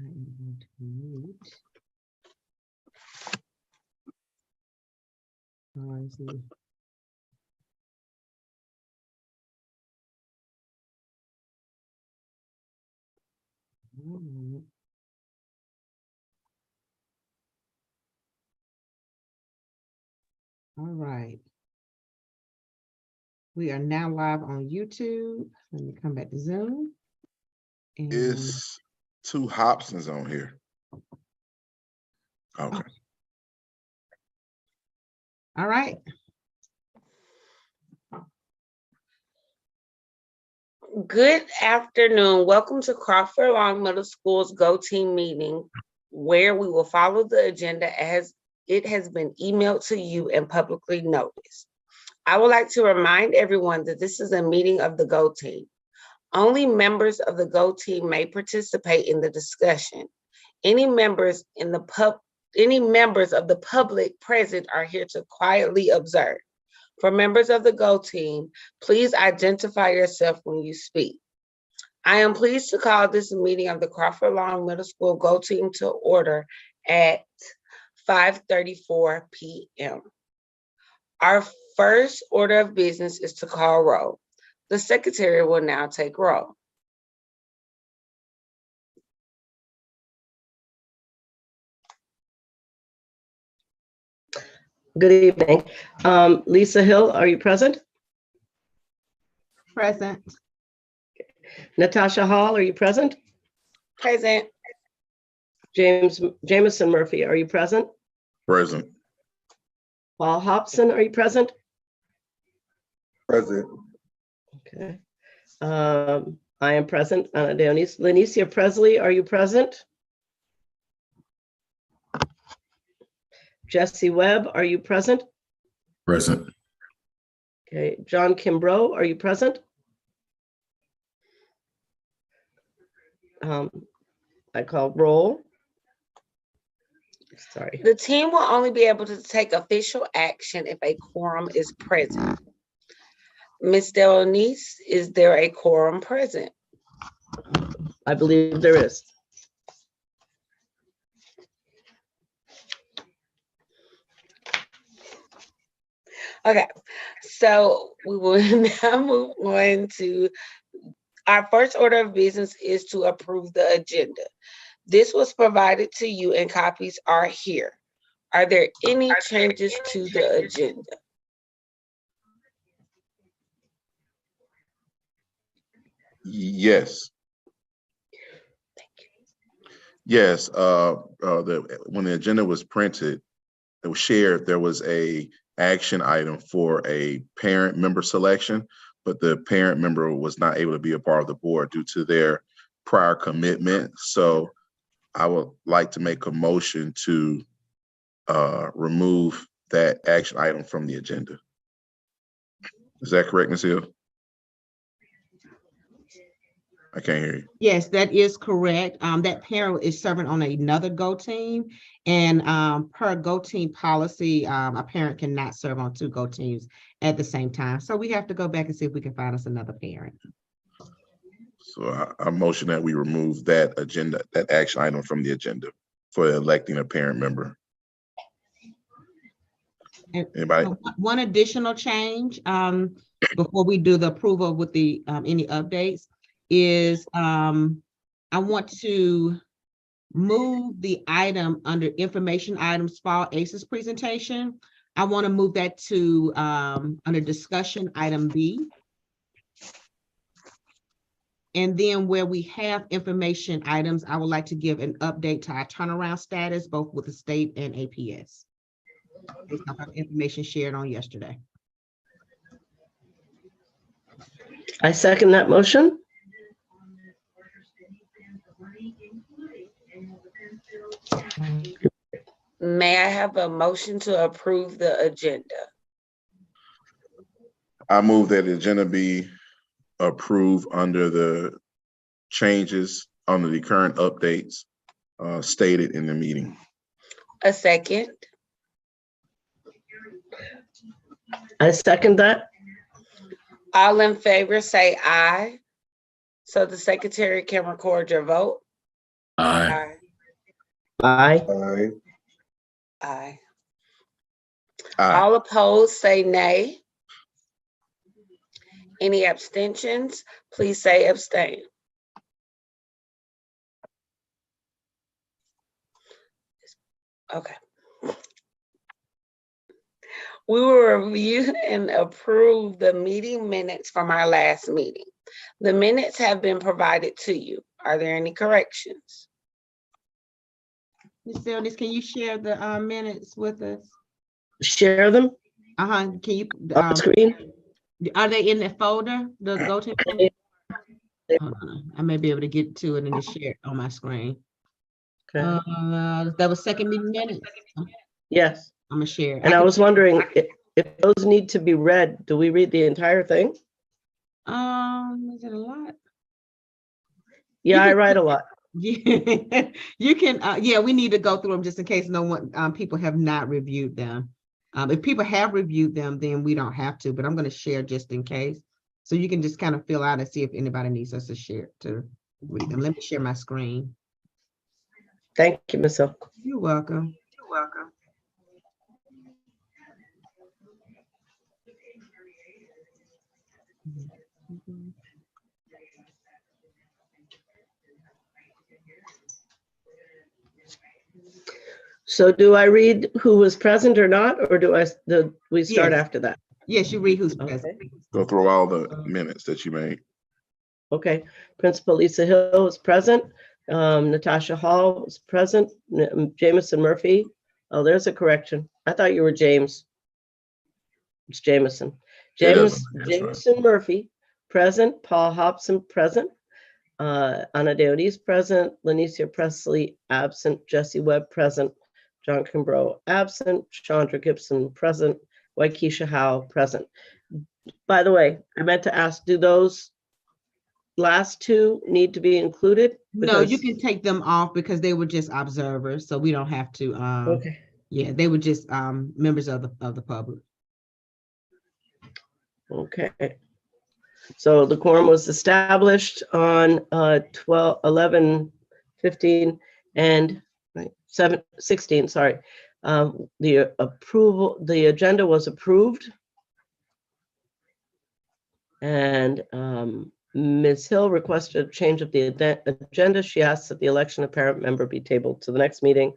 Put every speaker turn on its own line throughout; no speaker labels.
am going to mute. Oh, I see. One moment. All right. We are now live on YouTube. Let me come back to Zoom. And
Is two Hobsons on here? Okay.
all right.
Good afternoon. Welcome to Crawford Long Middle School's Go Team meeting, where we will follow the agenda as it has been emailed to you and publicly noticed. I would like to remind everyone that this is a meeting of the Go Team. Only members of the Go Team may participate in the discussion. Any members of the public present are here to quietly observe. For members of the Go Team, please identify yourself when you speak. I am pleased to call this meeting of the Crawford Long Middle School Go Team to order at 5:34 p.m. Our first order of business is to call roll. The secretary will now take roll.
Good evening. Lisa Hill, are you present?
Present.
Natasha Hall, are you present?
Present.
Jameson Murphy, are you present?
Present.
Paul Hobson, are you present?
Present.
Okay. I am present. Lenicia Presley, are you present? Jesse Webb, are you present?
Present.
Okay. John Kimbrough, are you present? I call roll. Sorry.
The team will only be able to take official action if a quorum is present. Ms. Delanice, is there a quorum present?
I believe there is.
Okay, so we will now move on to our first order of business is to approve the agenda. This was provided to you and copies are here. Are there any changes to the agenda?
Yes. Yes. When the agenda was printed, it was shared, there was a action item for a parent member selection, but the parent member was not able to be a part of the board due to their prior commitment. So I would like to make a motion to remove that action item from the agenda. Is that correct, Ms. Hill? I can't hear you.
Yes, that is correct. That parent is serving on another Go Team, and per Go Team policy, a parent cannot serve on two Go Teams at the same time. So we have to go back and see if we can find us another parent.
So I motion that we remove that action item from the agenda for electing a parent member.
And
Anybody?
one additional change before we do the approval with the any updates is I want to move the item under information items fall ACES presentation. I want to move that to under discussion item B. And then where we have information items, I would like to give an update to our turnaround status, both with the state and APS. Based off of information shared on yesterday.
I second that motion.
May I have a motion to approve the agenda?
I move that the agenda be approved under the changes under the current updates stated in the meeting.
A second.
I second that.
All in favor say aye, so the secretary can record your vote.
Aye.
Aye.
Aye.
Aye.
Aye.
All opposed, say nay. Any abstentions, please say abstain. Okay. We will review and approve the meeting minutes from our last meeting. The minutes have been provided to you. Are there any corrections?
Ms. Dearness, can you share the minutes with us?
Share them
Can you,
on screen.
are they in the folder, the go-to? Hold on, I may be able to get to it and just share it on my screen.
Okay.
That was second meeting minutes.
Yes.
I'm gonna share.
And I was wondering if those need to be read, do we read the entire thing?
Is it a lot?
Yeah,
You
I
can-
write a lot.
Yeah, you can, yeah, we need to go through them just in case no one, people have not reviewed them. If people have reviewed them, then we don't have to, but I'm gonna share just in case. So you can just kind of fill out and see if anybody needs us to share to read them. Let me share my screen.
Thank you, Ms. Hill.
You're welcome.
So do I read who was present or not, or do we start
Yes.
after that?
Yes, you read who's present.
Okay.
Go through all the minutes that you made.
Okay, Principal Lisa Hill is present. Natasha Hall is present. Jamison Murphy. Oh, there's a correction. I thought you were James. It's Jamison.
It is.
Jamison Murphy, present. Paul Hobson, present. Anna Deonis, present. Lanicia Presley, absent. Jesse Webb, present. John Kimbrough, absent. Chandra Gibson, present. Waikisha Howe, present. By the way, I meant to ask, do those last two need to be included?
No, you
Because-
can take them off because they were just observers, so we don't have to,
Okay.
yeah, they were just members of the public.
Okay. So the quorum was established on 12, 11, 15, and 16, sorry. The agenda was approved. And Ms. Hill requested a change of the agenda. She asked that the election of parent member be tabled to the next meeting.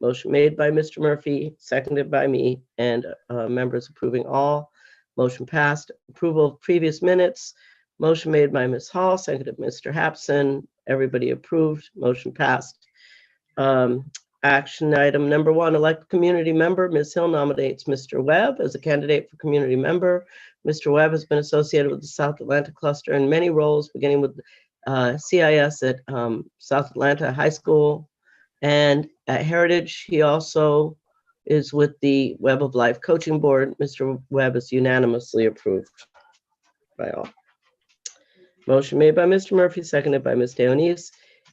Motion made by Mr. Murphy, seconded by me, and members approving all. Motion passed. Approval of previous minutes. Motion made by Ms. Hall, seconded by Mr. Hapson. Everybody approved. Motion passed. Action item number 1, elect community member. Ms. Hill nominates Mr. Webb as a candidate for community member. Mr. Webb has been associated with the South Atlanta cluster in many roles, beginning with CIS at South Atlanta High School and at Heritage. He also is with the Web of Life Coaching Board. Mr. Webb is unanimously approved by all. Motion made by Mr. Murphy, seconded by Ms. Deonis.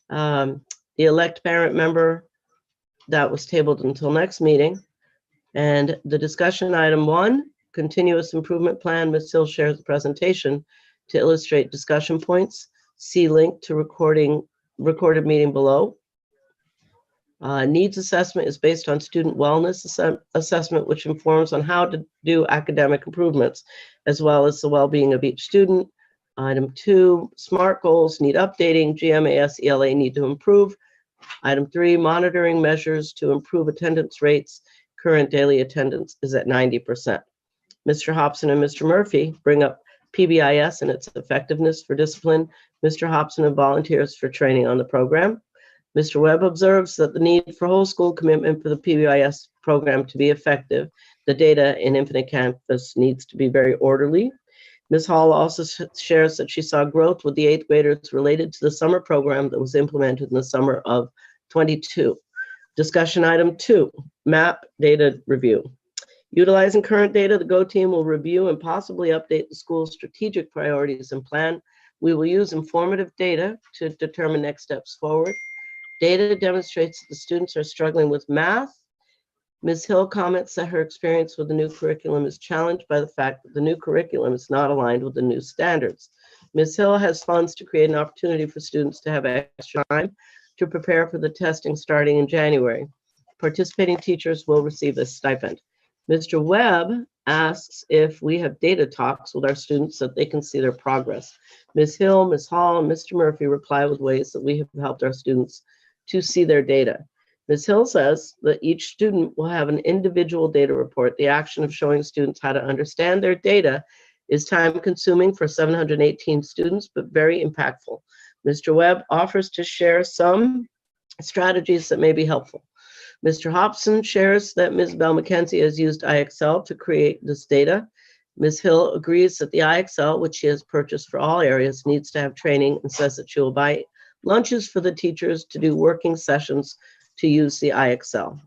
The elect parent member, that was tabled until next meeting. And the discussion item 1, continuous improvement plan. Ms. Hill shares the presentation to illustrate discussion points. See link to recorded meeting below. Needs assessment is based on student wellness assessment, which informs on how to do academic improvements, as well as the well-being of each student. Item 2, SMART goals need updating. GMAS, ELA need to improve. Item 3, monitoring measures to improve attendance rates. Current daily attendance is at 90%. Mr. Hobson and Mr. Murphy bring up PBIS and its effectiveness for discipline. Mr. Hobson volunteers for training on the program. Mr. Webb observes that the need for whole school commitment for the PBIS program to be effective. The data in Infinite Campus needs to be very orderly. Ms. Hall also shares that she saw growth with the 8th graders related to the summer program that was implemented in the summer of 22. Discussion item 2, MAP data review. Utilizing current data, the GO team will review and possibly update the school's strategic priorities and plan. We will use informative data to determine next steps forward. Data demonstrates that the students are struggling with math. Ms. Hill comments that her experience with the new curriculum is challenged by the fact that the new curriculum is not aligned with the new standards. Ms. Hill has funds to create an opportunity for students to have extra time to prepare for the testing starting in January. Participating teachers will receive this stipend. Mr. Webb asks if we have data talks with our students so that they can see their progress. Ms. Hill, Ms. Hall, and Mr. Murphy reply with ways that we have helped our students to see their data. Ms. Hill says that each student will have an individual data report. The action of showing students how to understand their data is time-consuming for 718 students, but very impactful. Mr. Webb offers to share some strategies that may be helpful. Mr. Hobson shares that Ms. Bell McKenzie has used IXL to create this data. Ms. Hill agrees that the IXL, which she has purchased for all areas, needs to have training and says that she will buy lunches for the teachers to do working sessions to use the IXL.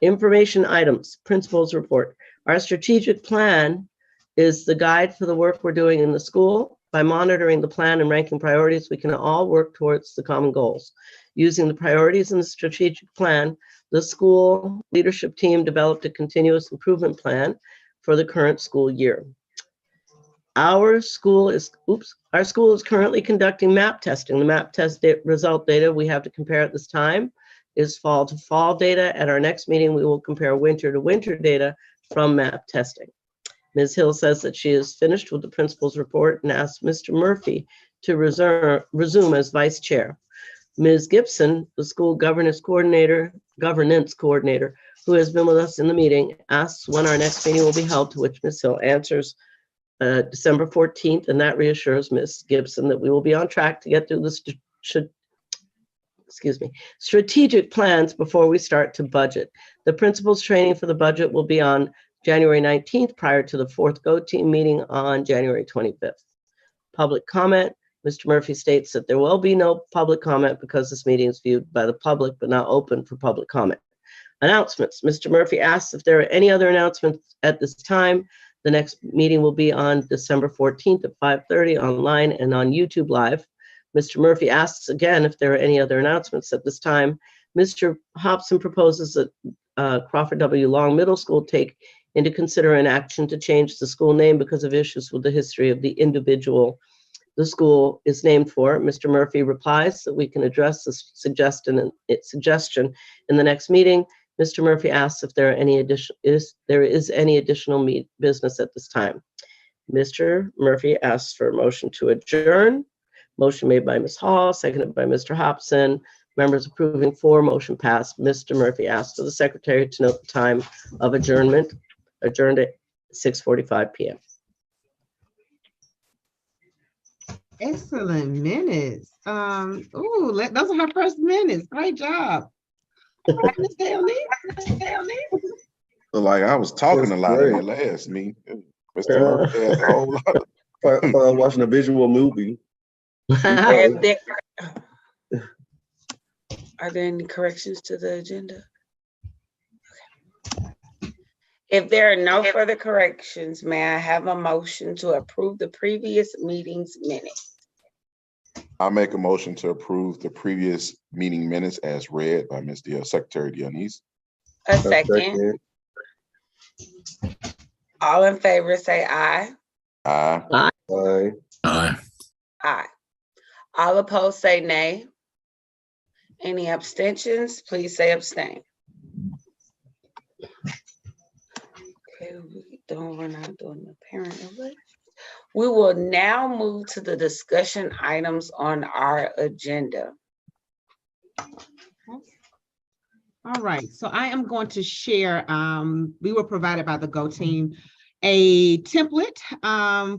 Information items, principals report. Our strategic plan is the guide for the work we're doing in the school. By monitoring the plan and ranking priorities, we can all work towards the common goals. Using the priorities in the strategic plan, the school leadership team developed a continuous improvement plan for the current school year. Our school is currently conducting MAP testing. The MAP test result data we have to compare at this time is fall to fall data. At our next meeting, we will compare winter to winter data from MAP testing. Ms. Hill says that she is finished with the principal's report and asks Mr. Murphy to resume as vice chair. Ms. Gibson, the school governance coordinator, who has been with us in the meeting, asks when our next meeting will be held, to which Ms. Hill answers December 14th, and that reassures Ms. Gibson that we will be on track to get through the strategic plans before we start to budget. The principal's training for the budget will be on January 19th, prior to the fourth Go Team meeting on January 25th. Public comment. Mr. Murphy states that there will be no public comment because this meeting is viewed by the public, but not open for public comment. Announcements. Mr. Murphy asks if there are any other announcements at this time. The next meeting will be on December 14th at 5:30 online and on YouTube Live. Mr. Murphy asks again if there are any other announcements at this time. Mr. Hobson proposes that Crawford W. Long Middle School take into consider an action to change the school name because of issues with the history of the individual the school is named for. Mr. Murphy replies that we can address this suggestion in the next meeting. Mr. Murphy asks if there is any additional business at this time. Mr. Murphy asks for a motion to adjourn. Motion made by Ms. Hall, seconded by Mr. Hobson. Members approving 4, motion passed. Mr. Murphy asks for the secretary to note the time of adjournment. Adjourned at 6:45 p.m.
Excellent minutes. Those are her first minutes. Great job. All right, Ms. Daly.
Like I was talking a lot in that last meeting. Mr. Murphy has a whole lot of
Watching a visual movie.
Are there any corrections to the agenda? Okay. If there are no further corrections, may I have a motion to approve the previous meeting's minutes?
I make a motion to approve the previous meeting minutes as read by Ms. Secretary Dionese.
A second. All in favor say aye.
Aye.
Aye.
Aye.
Aye. All opposed say nay. Any abstentions, please say abstain. Okay, we're not doing the parent elect. We will now move to the discussion items on our agenda.
All right, so I am going to share, we were provided by the Go Team a template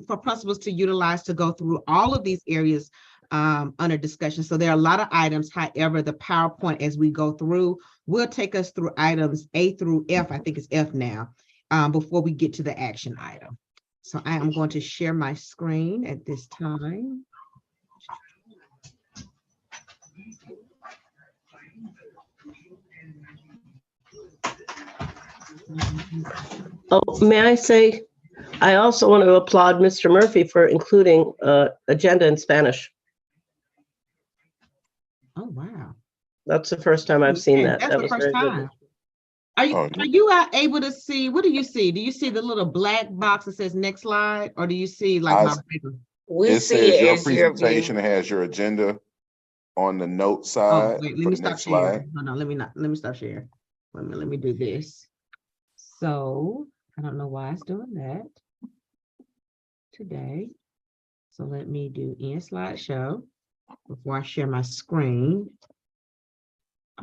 for principals to utilize to go through all of these areas under discussion. So there are a lot of items. However, the PowerPoint as we go through will take us through items A through F. I think it's F now, before we get to the action item. So I am going to share my screen at this time.
Oh, may I say, I also want to applaud Mr. Murphy for including agenda in Spanish.
Oh, wow.
That's the first time I've seen that.
That's
That
the
was
first
very good.
time. Are you able to see, what do you see? Do you see the little black box that says next slide? Or do you see like my bigger?
We
It
see
says
it
your
as your
presentation
view.
has your agenda on the note
Oh,
side
wait, let
for
me
the
stop
next slide.
sharing. Hold on, let me stop sharing. Wait a minute, let me do this. So, I don't know why it's doing that today. So let me do end slideshow before I share my screen.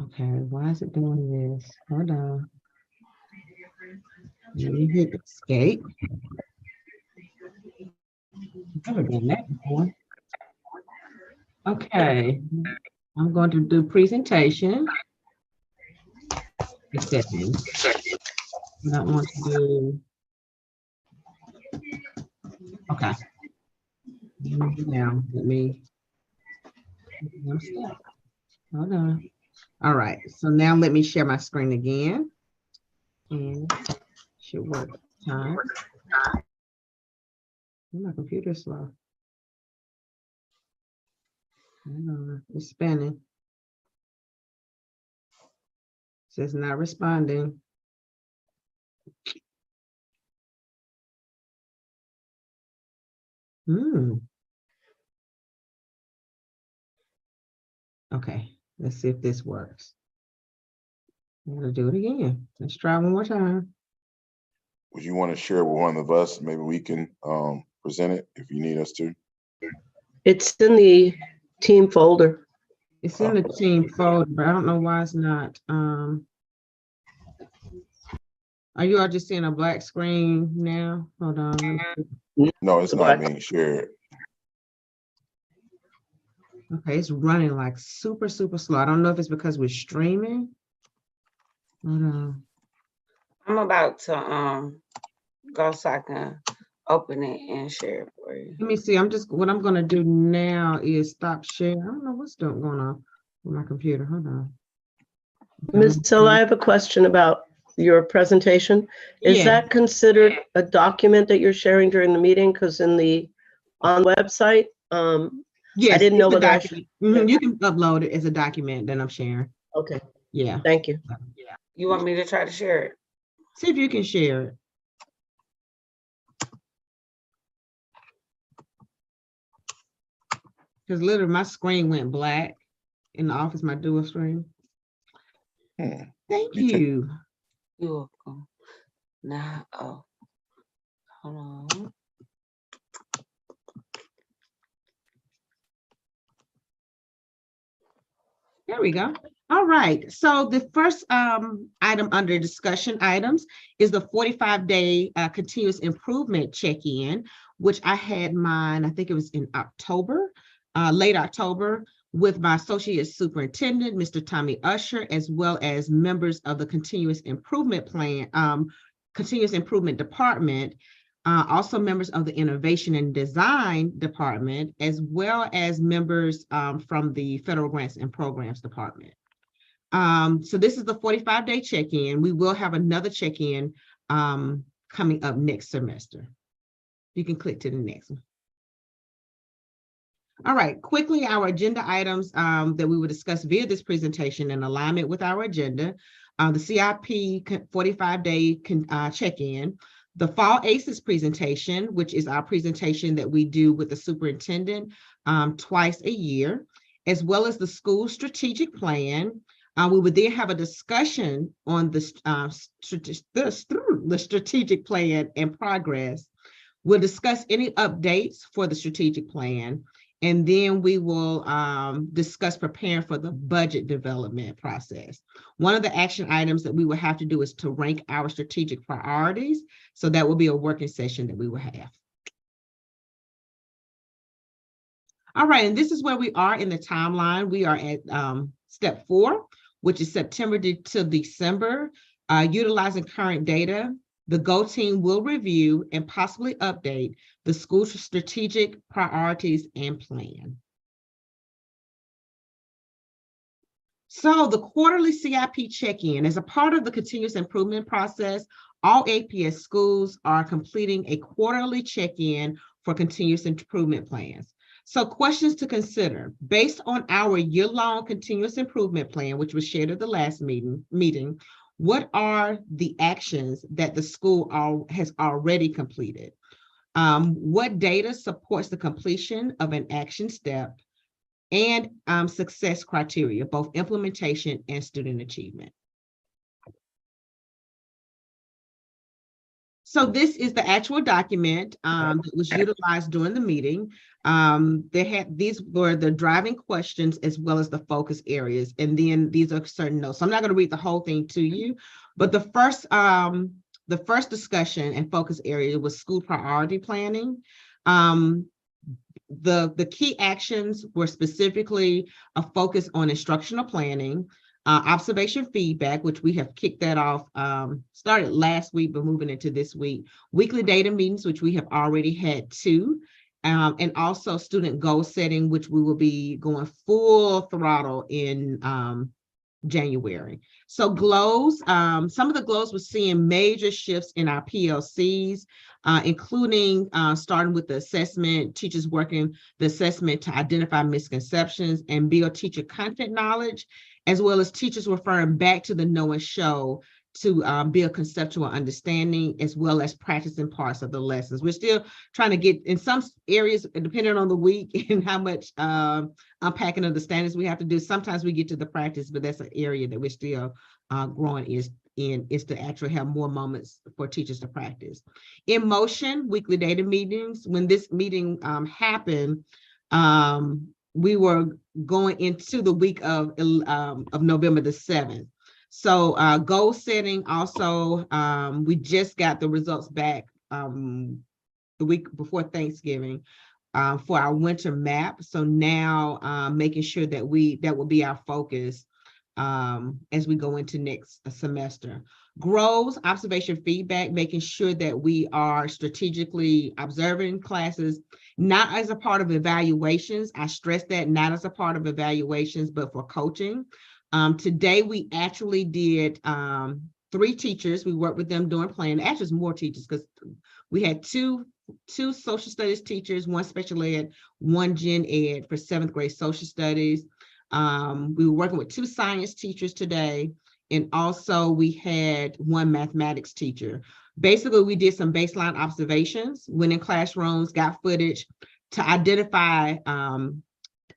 Okay, why is it doing this? Hold on. Let me hit escape. Never done that before. Okay, I'm going to do presentation. Settings. And I want to do. Okay. Now, let me. I'm stuck. Hold on. All right, so now let me share my screen again. And should work this time. My computer's slow. Hold on, it's spinning. Says not responding. Okay, let's see if this works. I'm gonna do it again. Let's try one more time.
Would you want to share with one of us? Maybe we can present it if you need us to.
It's in the team folder.
It's in the team folder, but I don't know why it's not. Are you all just seeing a black screen now? Hold on.
No, it's not being shared.
Okay, it's running like super slow. I don't know if it's because we're streaming. Hold on.
I'm about to go so I can open it and share it for you.
Let me see. What I'm gonna do now is stop sharing. I don't know what's going on with my computer. Hold on.
Ms. Hill, I have a question about your presentation. Is
Yeah.
that considered a document that you're sharing during the meeting? Because on the website,
Yes,
I didn't know
it's a
whether I should.
document. You can upload it as a document that I'm sharing.
Okay,
Yeah.
thank you.
You want me to try to share it?
See if you can share it. Because literally my screen went black in the office, my dual screen. Thank you.
You're welcome. Now, oh, hold on.
There we go. All right. So the first item under discussion items is the 45-day continuous improvement check-in, which I had mine, I think it was in October, late October, with my associate superintendent, Mr. Tommy Usher, as well as members of the continuous improvement plan, continuous improvement department, also members of the Innovation and Design Department, as well as members from the Federal Grants and Programs Department. So this is the 45-day check-in. We will have another check-in coming up next semester. You can click to the next one. All right, quickly, our agenda items that we will discuss via this presentation in alignment with our agenda. The CIP 45-day check-in. The Fall ACES presentation, which is our presentation that we do with the superintendent twice a year, as well as the school strategic plan. We would then have a discussion on the strategic plan and progress. We'll discuss any updates for the strategic plan, and then we will discuss preparing for the budget development process. One of the action items that we will have to do is to rank our strategic priorities. So that will be a working session that we will have. All right, and this is where we are in the timeline. We are at step 4, which is September to December. Utilizing current data, the GO team will review and possibly update the school strategic priorities and plan. So the quarterly CIP check-in is a part of the continuous improvement process. All APS schools are completing a quarterly check-in for continuous improvement plans. So questions to consider: based on our year-long continuous improvement plan, which was shared at the last meeting, what are the actions that the school has already completed? What data supports the completion of an action step? and success criteria, both implementation and student achievement. So this is the actual document that was utilized during the meeting. These were the driving questions as well as the focus areas. And then these are certain notes. So I'm not going to read the whole thing to you, but the first discussion and focus area was school priority planning. The key actions were specifically a focus on instructional planning, observation feedback, which we have kicked that off, started last week, but moving into this week, weekly data meetings, which we have already had 2, and also student goal setting, which we will be going full throttle in January. So GLOWs, some of the GLOWs were seeing major shifts in our PLCs, including starting with the assessment, teachers working the assessment to identify misconceptions and build teacher content knowledge, as well as teachers referring back to the know and show to build conceptual understanding, as well as practicing parts of the lessons. We're still trying to get, in some areas, depending on the week and how much unpacking of the standards we have to do, sometimes we get to the practice, but that's an area that we're still growing is to actually have more moments for teachers to practice. In motion, weekly data meetings. When this meeting happened, we were going into the week of November the 7th. So goal setting also, we just got the results back the week before Thanksgiving for our winter map. So now making sure that that will be our focus as we go into next semester. Grows, observation feedback, making sure that we are strategically observing classes, not as a part of evaluations. I stress that, not as a part of evaluations, but for coaching. Today, we actually did 3 teachers. We worked with them during planning. Actually, it's more teachers because we had two social studies teachers, 1 special ed, 1 gen ed for 7th grade social studies. We were working with 2 science teachers today. And also we had 1 mathematics teacher. Basically, we did some baseline observations, went in classrooms, got footage to identify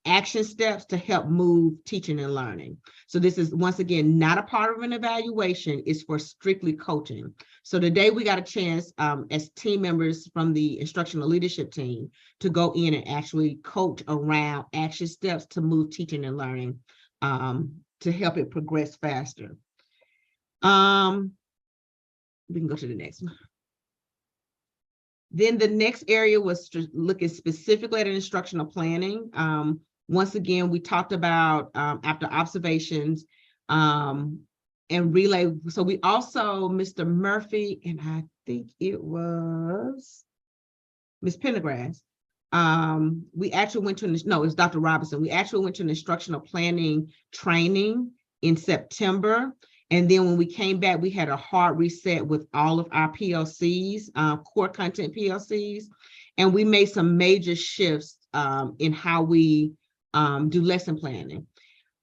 action steps to help move teaching and learning. So this is, once again, not a part of an evaluation, it's for strictly coaching. So today we got a chance as team members from the instructional leadership team to go in and actually coach around action steps to move teaching and learning to help it progress faster. We can go to the next one. Then the next area was looking specifically at instructional planning. Once again, we talked about after observations and relay. So we also, Mr. Murphy, and I think it was Ms. Pendergrass. We actually went to, no, it's Dr. Robinson. We actually went to an instructional planning training in September. And then when we came back, we had a hard reset with all of our PLCs, core content PLCs, and we made some major shifts in how we do lesson planning.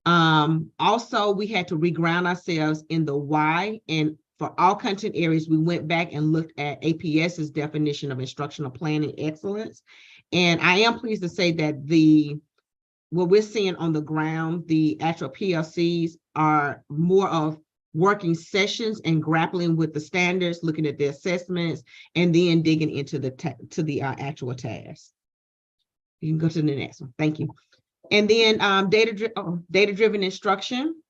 Also, we had to reground ourselves in the why, and for all content areas, we went back and looked at APS's definition of instructional planning excellence. And I am pleased to say that what we're seeing on the ground, the actual PLCs are more of working sessions and grappling with the standards, looking at the assessments, and then digging into the actual tasks. You can go to the next one. Thank you. And then data-driven instruction.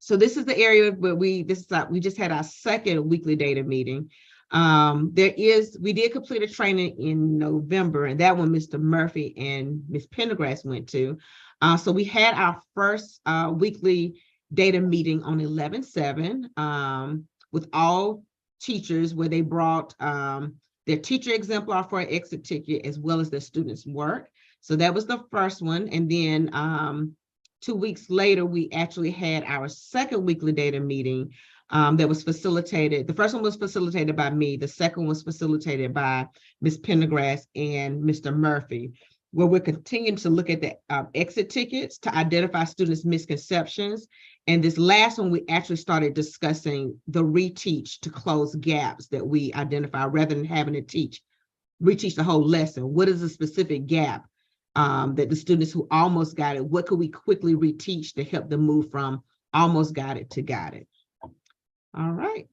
So this is the area where we just had our 2nd weekly data meeting. We did complete a training in November, and that one Mr. Murphy and Ms. Pendergrass went to. So we had our first weekly data meeting on 11/7 with all teachers, where they brought their teacher exemplar for an exit ticket as well as their students' work. So that was the first one. And then 2 weeks later, we actually had our 2nd weekly data meeting that was facilitated. The first one was facilitated by me. The second was facilitated by Ms. Pendergrass and Mr. Murphy, where we're continuing to look at the exit tickets to identify students' misconceptions. And this last one, we actually started discussing the reteach to close gaps that we identify rather than having to reteach the whole lesson. What is a specific gap that the students who almost got it, what could we quickly reteach to help them move from almost got it to got it? All right.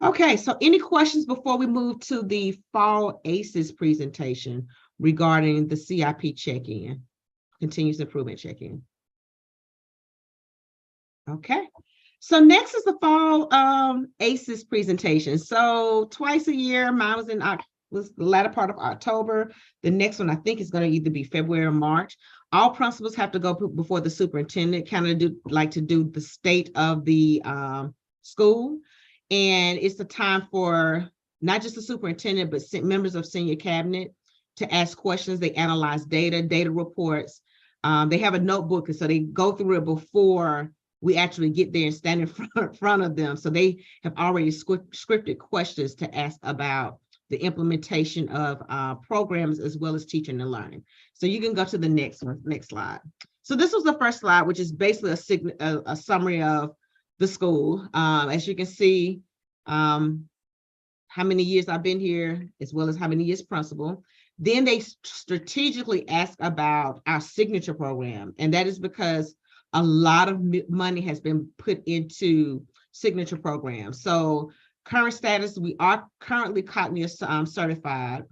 Okay, so any questions before we move to the fall ACEs presentation regarding the CIP check-in, continuous improvement check-in? Okay, so next is the fall ACEs presentation. So twice a year, mine was the latter part of October. The next one I think is going to either be February or March. All principals have to go before the superintendent, kind of do the state of the school. And it's the time for not just the superintendent, but members of senior cabinet to ask questions. They analyze data reports. They have a notebook, and so they go through it before we actually get there and stand in front of them. So they have already scripted questions to ask about the implementation of programs as well as teaching and learning. So you can go to the next slide. So this was the first slide, which is basically a summary of the school. As you can see, how many years I've been here, as well as how many years principal. Then they strategically ask about our signature program. And that is because a lot of money has been put into signature programs. So current status, we are currently Cognia certified.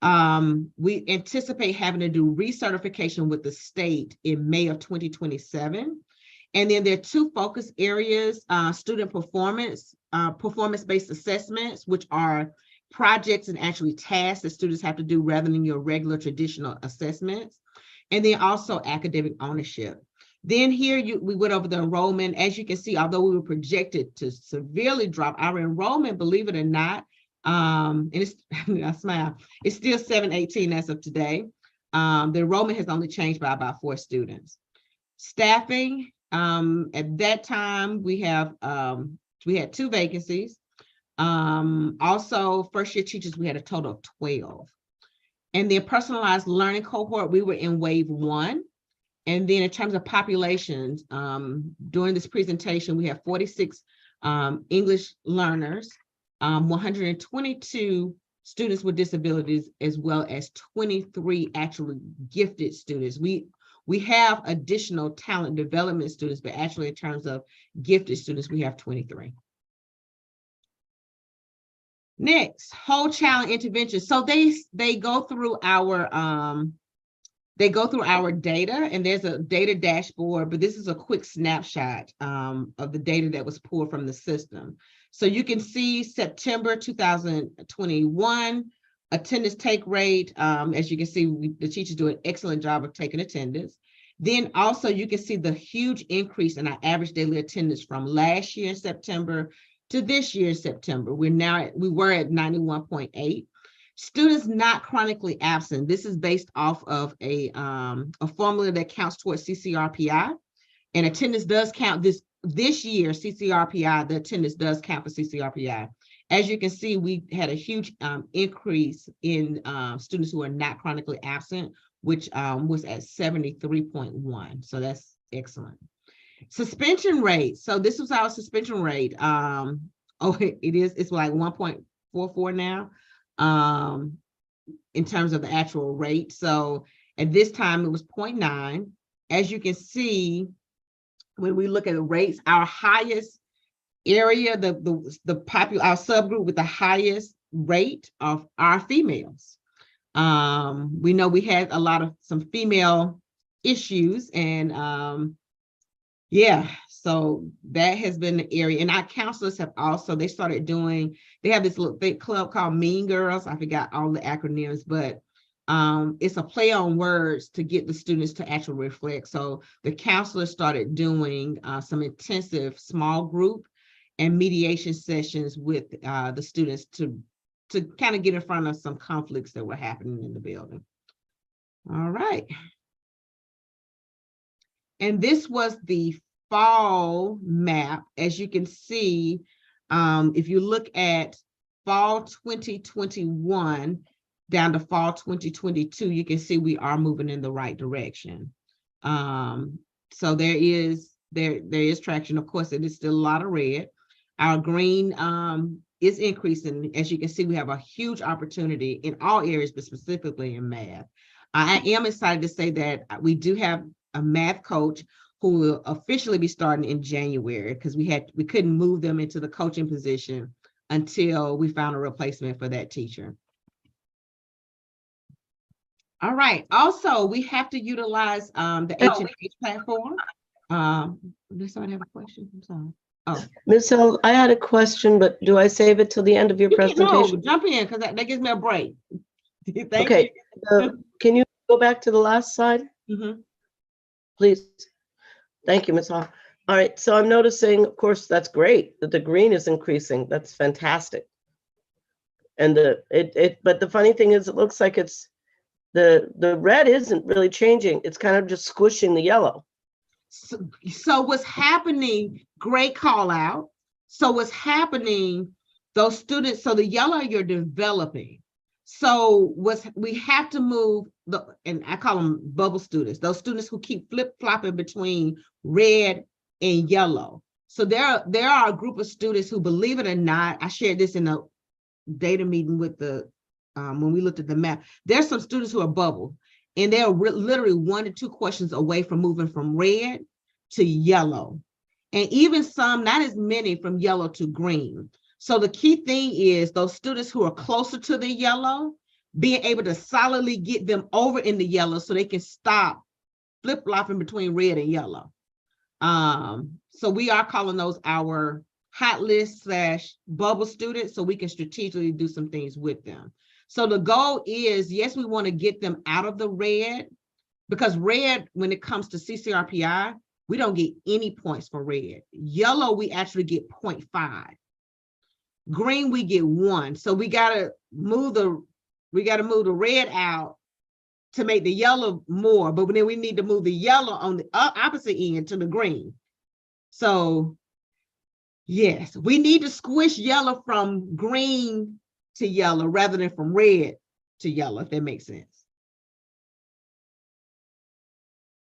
We anticipate having to do recertification with the state in May of 2027. And then there are two focus areas, student performance, performance-based assessments, which are projects and actually tasks that students have to do rather than your regular traditional assessments. And then also academic ownership. Then here we went over the enrollment. As you can see, although we were projected to severely drop our enrollment, believe it or not, and it's, I smile, it's still 718 as of today. The enrollment has only changed by about 4 students. Staffing, at that time, we had 2 vacancies. Also, first year teachers, we had a total of 12. And the personalized learning cohort, we were in wave 1. And then in terms of populations, during this presentation, we have 46 English learners, 122 students with disabilities, as well as 23 actually gifted students. We have additional talent development students, but actually in terms of gifted students, we have 23. Next, whole child intervention. So they go through our data, and there's a data dashboard, but this is a quick snapshot of the data that was pulled from the system. So you can see September 2021 attendance take rate. As you can see, the teachers do an excellent job of taking attendance. Then also you can see the huge increase in our average daily attendance from last year in September to this year in September. We were at 91.8. Students not chronically absent. This is based off of a formula that counts towards CCRPI, and attendance does count this year. CCRPI, the attendance does count for CCRPI. As you can see, we had a huge increase in students who are not chronically absent, which was at 73.1. So that's excellent. Suspension rate. So this was our suspension rate. It's like 1.44 now. In terms of the actual rate. So at this time it was 0.9. As you can see, when we look at the rates, our highest area, our subgroup with the highest rate of our females. We know we had some female issues, and so that has been the area. And our counselors have also, they have this little big club called Mean Girls. I forgot all the acronyms, but it's a play on words to get the students to actually reflect. So the counselors started doing some intensive small group and mediation sessions with the students to kind of get in front of some conflicts that were happening in the building. All right. And this was the fall map. As you can see, if you look at fall 2021 down to fall 2022, you can see we are moving in the right direction. So there is traction. Of course, it is still a lot of red. Our green is increasing. As you can see, we have a huge opportunity in all areas, but specifically in math. I am excited to say that we do have a math coach who will officially be starting in January, because we couldn't move them into the coaching position until we found a replacement for that teacher. All right. Also, we have to utilize the H&H platform. Does someone have a question? I'm sorry. Oh,
Ms. Hill, I had a question, but do I save it till the end of your
you can, no,
presentation?
jump in, because that gives me a break. Thank
Okay, can you go back to the last slide,
you. Mhm.
please? Thank you, Ms. Hall. All right, so I'm noticing, of course, that's great that the green is increasing. That's fantastic. And but the funny thing is, it looks like it's the red isn't really changing. It's kind of just squishing the yellow.
So what's happening, great call out. So what's happening, those students, so the yellow you're developing. So we have to move and I call them bubble students, those students who keep flip-flopping between red and yellow. So there are a group of students who, believe it or not, I shared this in a data meeting with when we looked at the map. There's some students who are bubbled, and they're literally 1 to 2 questions away from moving from red to yellow. And even some, not as many, from yellow to green. So the key thing is those students who are closer to the yellow, being able to solidly get them over in the yellow so they can stop flip-flopping between red and yellow. So we are calling those our hot list / bubble students, so we can strategically do some things with them. So the goal is, yes, we want to get them out of the red, because red, when it comes to CCRPI, we don't get any points for red. Yellow, we actually get 0.5. Green, we get 1. So we gotta move the red out to make the yellow more, but then we need to move the yellow on the opposite end to the green. So yes, we need to squish yellow from green to yellow rather than from red to yellow, if that makes sense.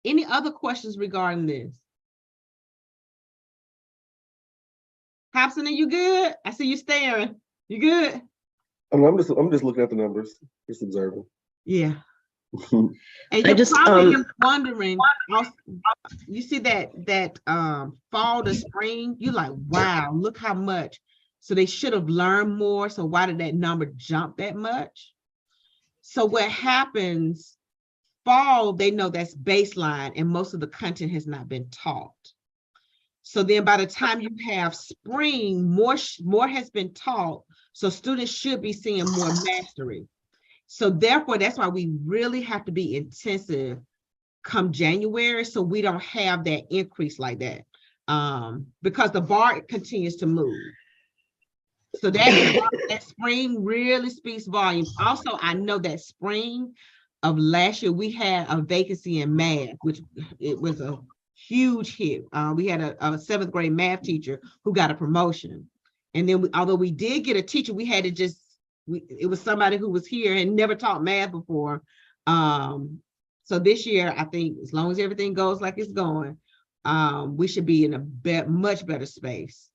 Any other questions regarding this? Hobson, are you good? I see you staring. You good?
I'm just looking at the numbers, just observing.
Yeah.
And
And you're probably wondering, you see that fall to spring, you're like, wow, look how much. So they should have learned more. So why did that number jump that much? So what happens, fall, they know that's baseline, and most of the content has not been taught. So then by the time you have spring, more has been taught. So students should be seeing more mastery. So therefore, that's why we really have to be intensive come January, so we don't have that increase like that, because the bar continues to move. So that spring really speaks volumes. Also, I know that spring of last year, we had a vacancy in math, which it was a huge hit. We had a 7th grade math teacher who got a promotion. And then although we did get a teacher, we had to it was somebody who was here and never taught math before. So this year, I think as long as everything goes like it's going, we should be in a much better space.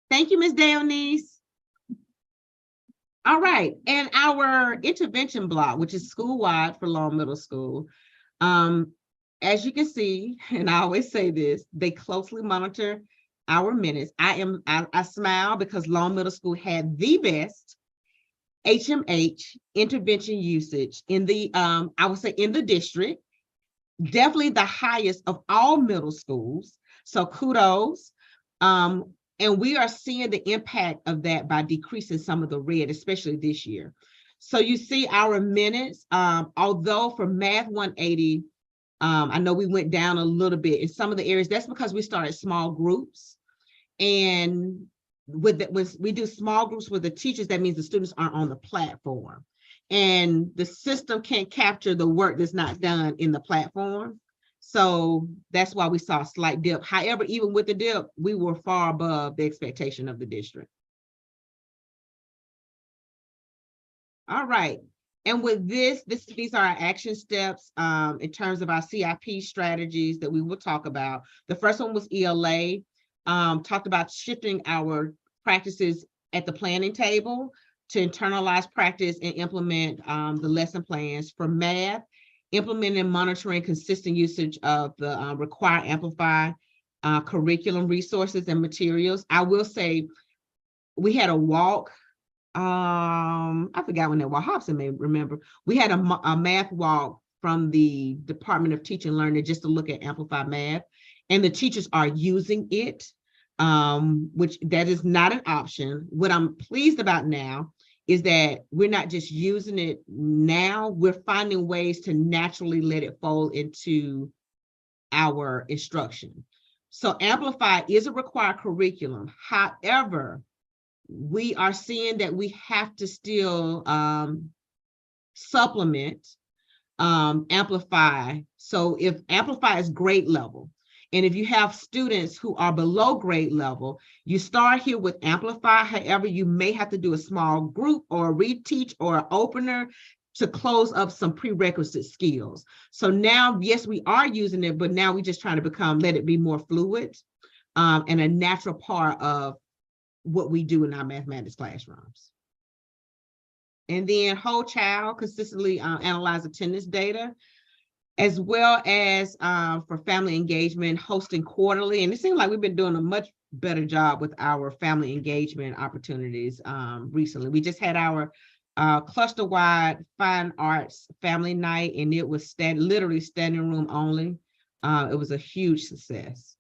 Thank you, Ms. Daleneese. All right, and our intervention block, which is school-wide for Long Middle School, as you can see, and I always say this, they closely monitor our minutes. I smile because Long Middle School had the best HMH intervention usage in the, I would say in the district, definitely the highest of all middle schools. So kudos. And we are seeing the impact of that by decreasing some of the red, especially this year. So you see our minutes, although for Math 180, I know we went down a little bit in some of the areas. That's because we started small groups. And when we do small groups with the teachers, that means the students aren't on the platform. And the system can't capture the work that's not done in the platform. So that's why we saw a slight dip. However, even with the dip, we were far above the expectation of the district. All right. And with these are our action steps in terms of our CIP strategies that we will talk about. The first one was ELA, talked about shifting our practices at the planning table. to internalize, practice, and implement the lesson plans. For math, implementing and monitoring consistent usage of the Require Amplify curriculum resources and materials. I will say we had a walk. I forgot when that was. Hobson may remember. We had a math walk from the Department of Teaching and Learning just to look at Amplify Math, and the teachers are using it, which that is not an option. What I'm pleased about now is that we're not just using it now, we're finding ways to naturally let it fold into our instruction. So Amplify is a required curriculum. However, we are seeing that we have to still supplement Amplify. So if Amplify is grade level, and if you have students who are below grade level, you start here with Amplify. However, you may have to do a small group or a reteach or an opener to close up some prerequisite skills. So now, yes, we are using it, but now we're just trying to let it be more fluid and a natural part of what we do in our mathematics classrooms. And then Whole Child, consistently analyze attendance data, as well as for family engagement, hosting quarterly. And it seems like we've been doing a much better job with our family engagement opportunities recently. We just had our cluster-wide fine arts family night, and it was literally standing room only. It was a huge success.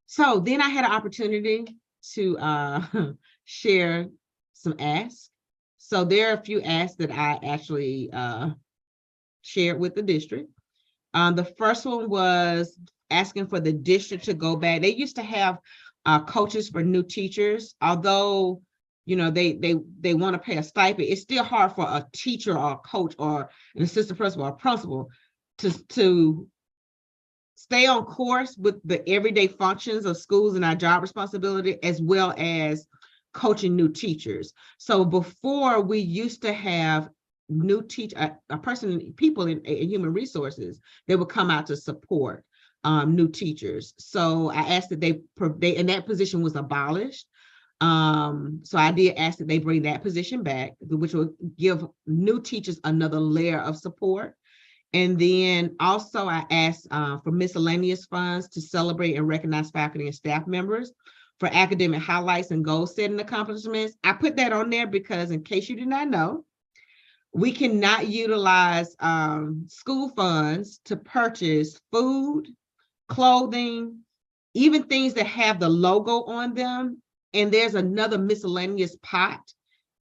So then I had an opportunity to share some asks. So there are a few asks that I actually shared with the district. The first one was asking for the district to go back. They used to have coaches for new teachers, although they want to pay a stipend. It's still hard for a teacher or a coach or an assistant principal or principal to stay on course with the everyday functions of schools and our job responsibility, as well as coaching new teachers. So before, we used to have new people in human resources that would come out to support new teachers. So I asked that they and that position was abolished. So I did ask that they bring that position back, which will give new teachers another layer of support. And then also I asked for miscellaneous funds to celebrate and recognize faculty and staff members for academic highlights and goal setting accomplishments. I put that on there because, in case you did not know, we cannot utilize school funds to purchase food, clothing, even things that have the logo on them. And there's another miscellaneous pot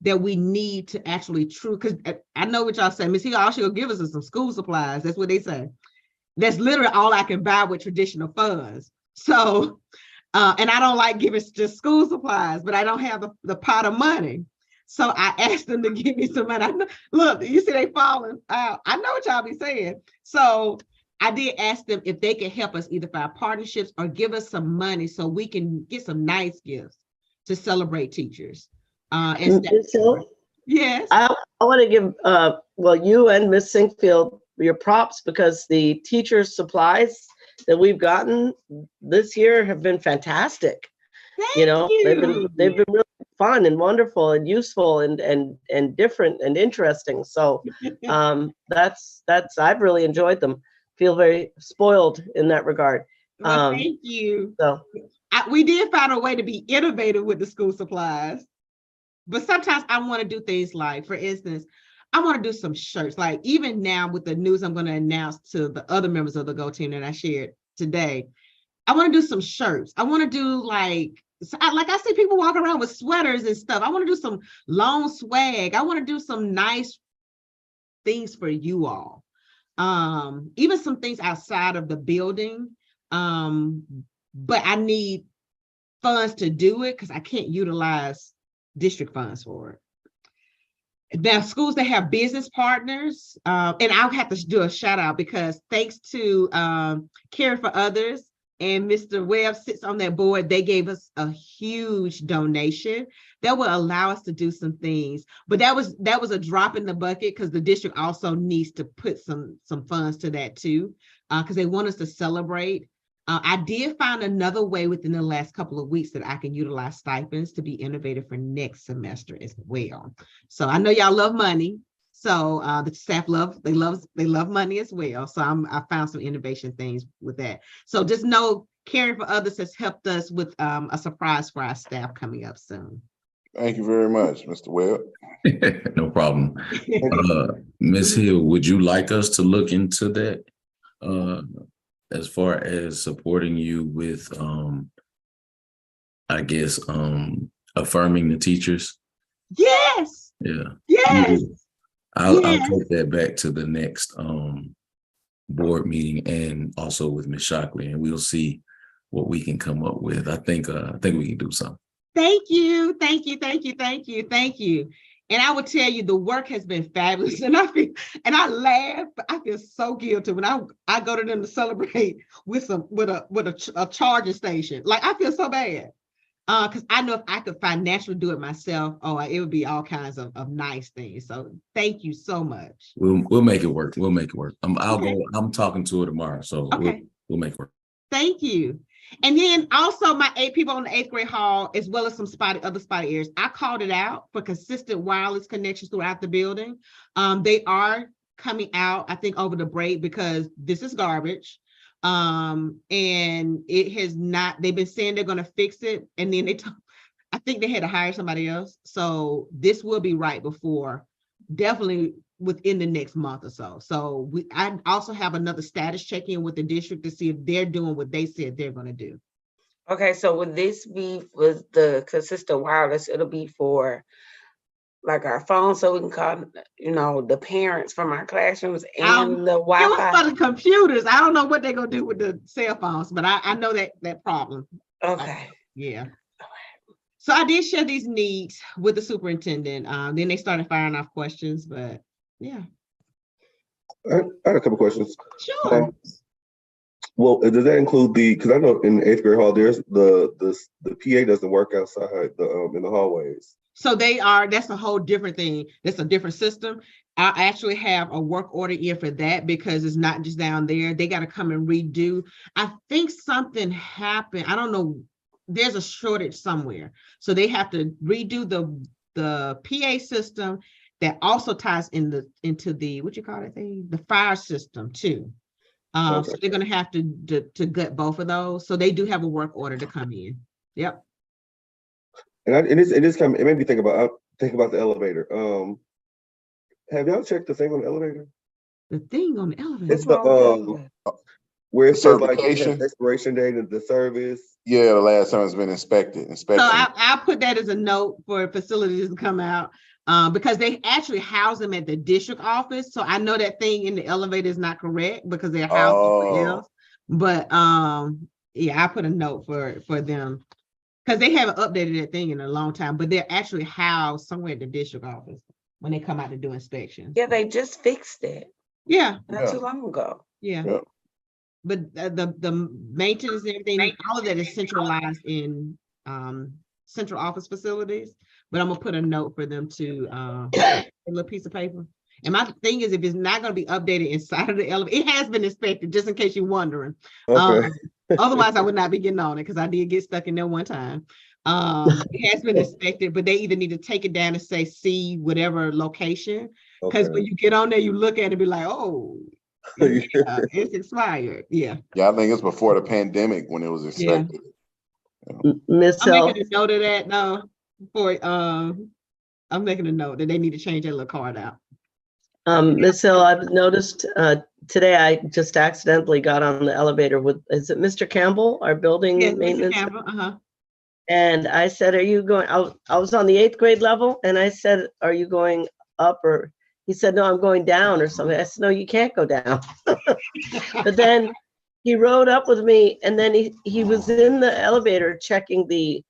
that we need to actually because I know what y'all say, Ms. Hill, all she'll give us is some school supplies. That's what they say. That's literally all I can buy with traditional funds. So, and I don't like giving just school supplies, but I don't have the pot of money. So I asked them to give me some money. Look, you see they falling out. I know what y'all be saying. So I did ask them if they could help us either find partnerships or give us some money so we can get some nice gifts to celebrate teachers. Yes.
I want to give, you and Ms. Sinkfield your props, because the teacher supplies that we've gotten this year have been fantastic.
Thank you.
They've been really fun and wonderful and useful and different and interesting. So I've really enjoyed them. Feel very spoiled in that regard.
Well, thank you.
So
we did find a way to be innovative with the school supplies. But sometimes I want to do things like, for instance, I want to do some shirts. Like even now with the news I'm going to announce to the other members of the Go team that I shared today, I want to do some shirts. I want to do I see people walk around with sweaters and stuff. I want to do some long swag. I want to do some nice things for you all. Even some things outside of the building. But I need funds to do it because I can't utilize district funds for it. Now, schools that have business partners, and I'll have to do a shout out because thanks to Care for Others and Mr. Webb sits on that board, they gave us a huge donation that will allow us to do some things. But that was a drop in the bucket because the district also needs to put some funds to that too, because they want us to celebrate I did find another way within the last couple of weeks that I can utilize stipends to be innovative for next semester as well. So I know y'all love money. So the staff they love money as well. So I found some innovation things with that. So just know Caring for Others has helped us with a surprise for our staff coming up soon.
Thank you very much, Mr. Webb.
No problem. Ms. Hill, would you like us to look into that? As far as supporting you with, I guess, affirming the teachers?
Yes,
Yeah.
yes.
I'll
Yes.
take that back to the next board meeting and also with Ms. Shockley, and we'll see what we can come up with. I think we can do something.
Thank you. And I will tell you, the work has been fabulous. And I laugh, but I feel so guilty when I go to them to celebrate with a charging station. Like, I feel so bad. Because I know if I could financially do it myself, it would be all kinds of nice things. So thank you so much.
We'll make it work. I'll
Okay.
go. I'm talking to her tomorrow, so
Okay.
we'll make it work.
Thank you. And then also my 8 people on the 8th grade hall, as well as some other spotty areas. I called it out for consistent wireless connections throughout the building. They are coming out, I think, over the break because this is garbage. And it has not, they've been saying they're going to fix it. And then I think they had to hire somebody else. So this will be right before, definitely within the next month or so. So I also have another status check-in with the district to see if they're doing what they said they're going to do.
Okay, so would this be with the consistent wireless? It'll be for like our phone, so we can call, the parents from our classrooms and the
It was
Wi-Fi.
for the computers. I don't know what they're going to do with the cell phones, but I know that problem.
Okay.
Yeah. So I did share these needs with the superintendent. Then they started firing off questions, but yeah.
I had a couple questions.
Sure.
Well, does that include because I know in the 8th grade hall, there's the PA doesn't work outside in the hallways.
So that's a whole different thing. That's a different system. I actually have a work order here for that because it's not just down there. They got to come and redo. I think something happened. I don't know. There's a shortage somewhere. So they have to redo the PA system that also ties into the, what you call that thing? The fire system too.
Okay.
So they're going to have to gut both of those. So they do have a work order to come in. Yep.
And it made me think about the elevator. Have y'all checked the thing on the elevator?
The thing on the elevator.
It's the where it says like
Certification?
expiration date of the service.
Yeah, the last time it's been inspected.
So I'll put that as a note for facilities to come out because they actually house them at the district office. So I know that thing in the elevator is not correct because they're housed somewhere else. But I put a note for them because they haven't updated that thing in a long time, but they're actually housed somewhere at the district office when they come out to do inspections.
Yeah, they just fixed it
Yeah.
not too long ago.
Yeah.
Yeah.
But the maintenance and everything, all of that is centralized in central office facilities. But I'm gonna put a note for them to a little piece of paper. And my thing is, if it's not gonna be updated inside of the elevator, it has been inspected, just in case you're wondering.
Okay.
Otherwise, I would not be getting on it because I did get stuck in there one time. It has been inspected, but they either need to take it down and say C whatever location. Because when you get on there, you look at it and be like, oh. Yeah, it's expired. Yeah.
Yeah, I think it's before the pandemic when it was expected.
Ms.
I'm
Hill,
making a note of that now. I'm making a note that they need to change that little card out.
Ms. Hill, I've noticed today I just accidentally got on the elevator with, is it Mr. Campbell, our building
Yes, Mr.
maintenance?
Campbell,
And I said, are you going, I was on the 8th grade level and I said, are you going up? Or he said, no, I'm going down or something. I said, no, you can't go down. But then he rode up with me and then he was in the elevator checking the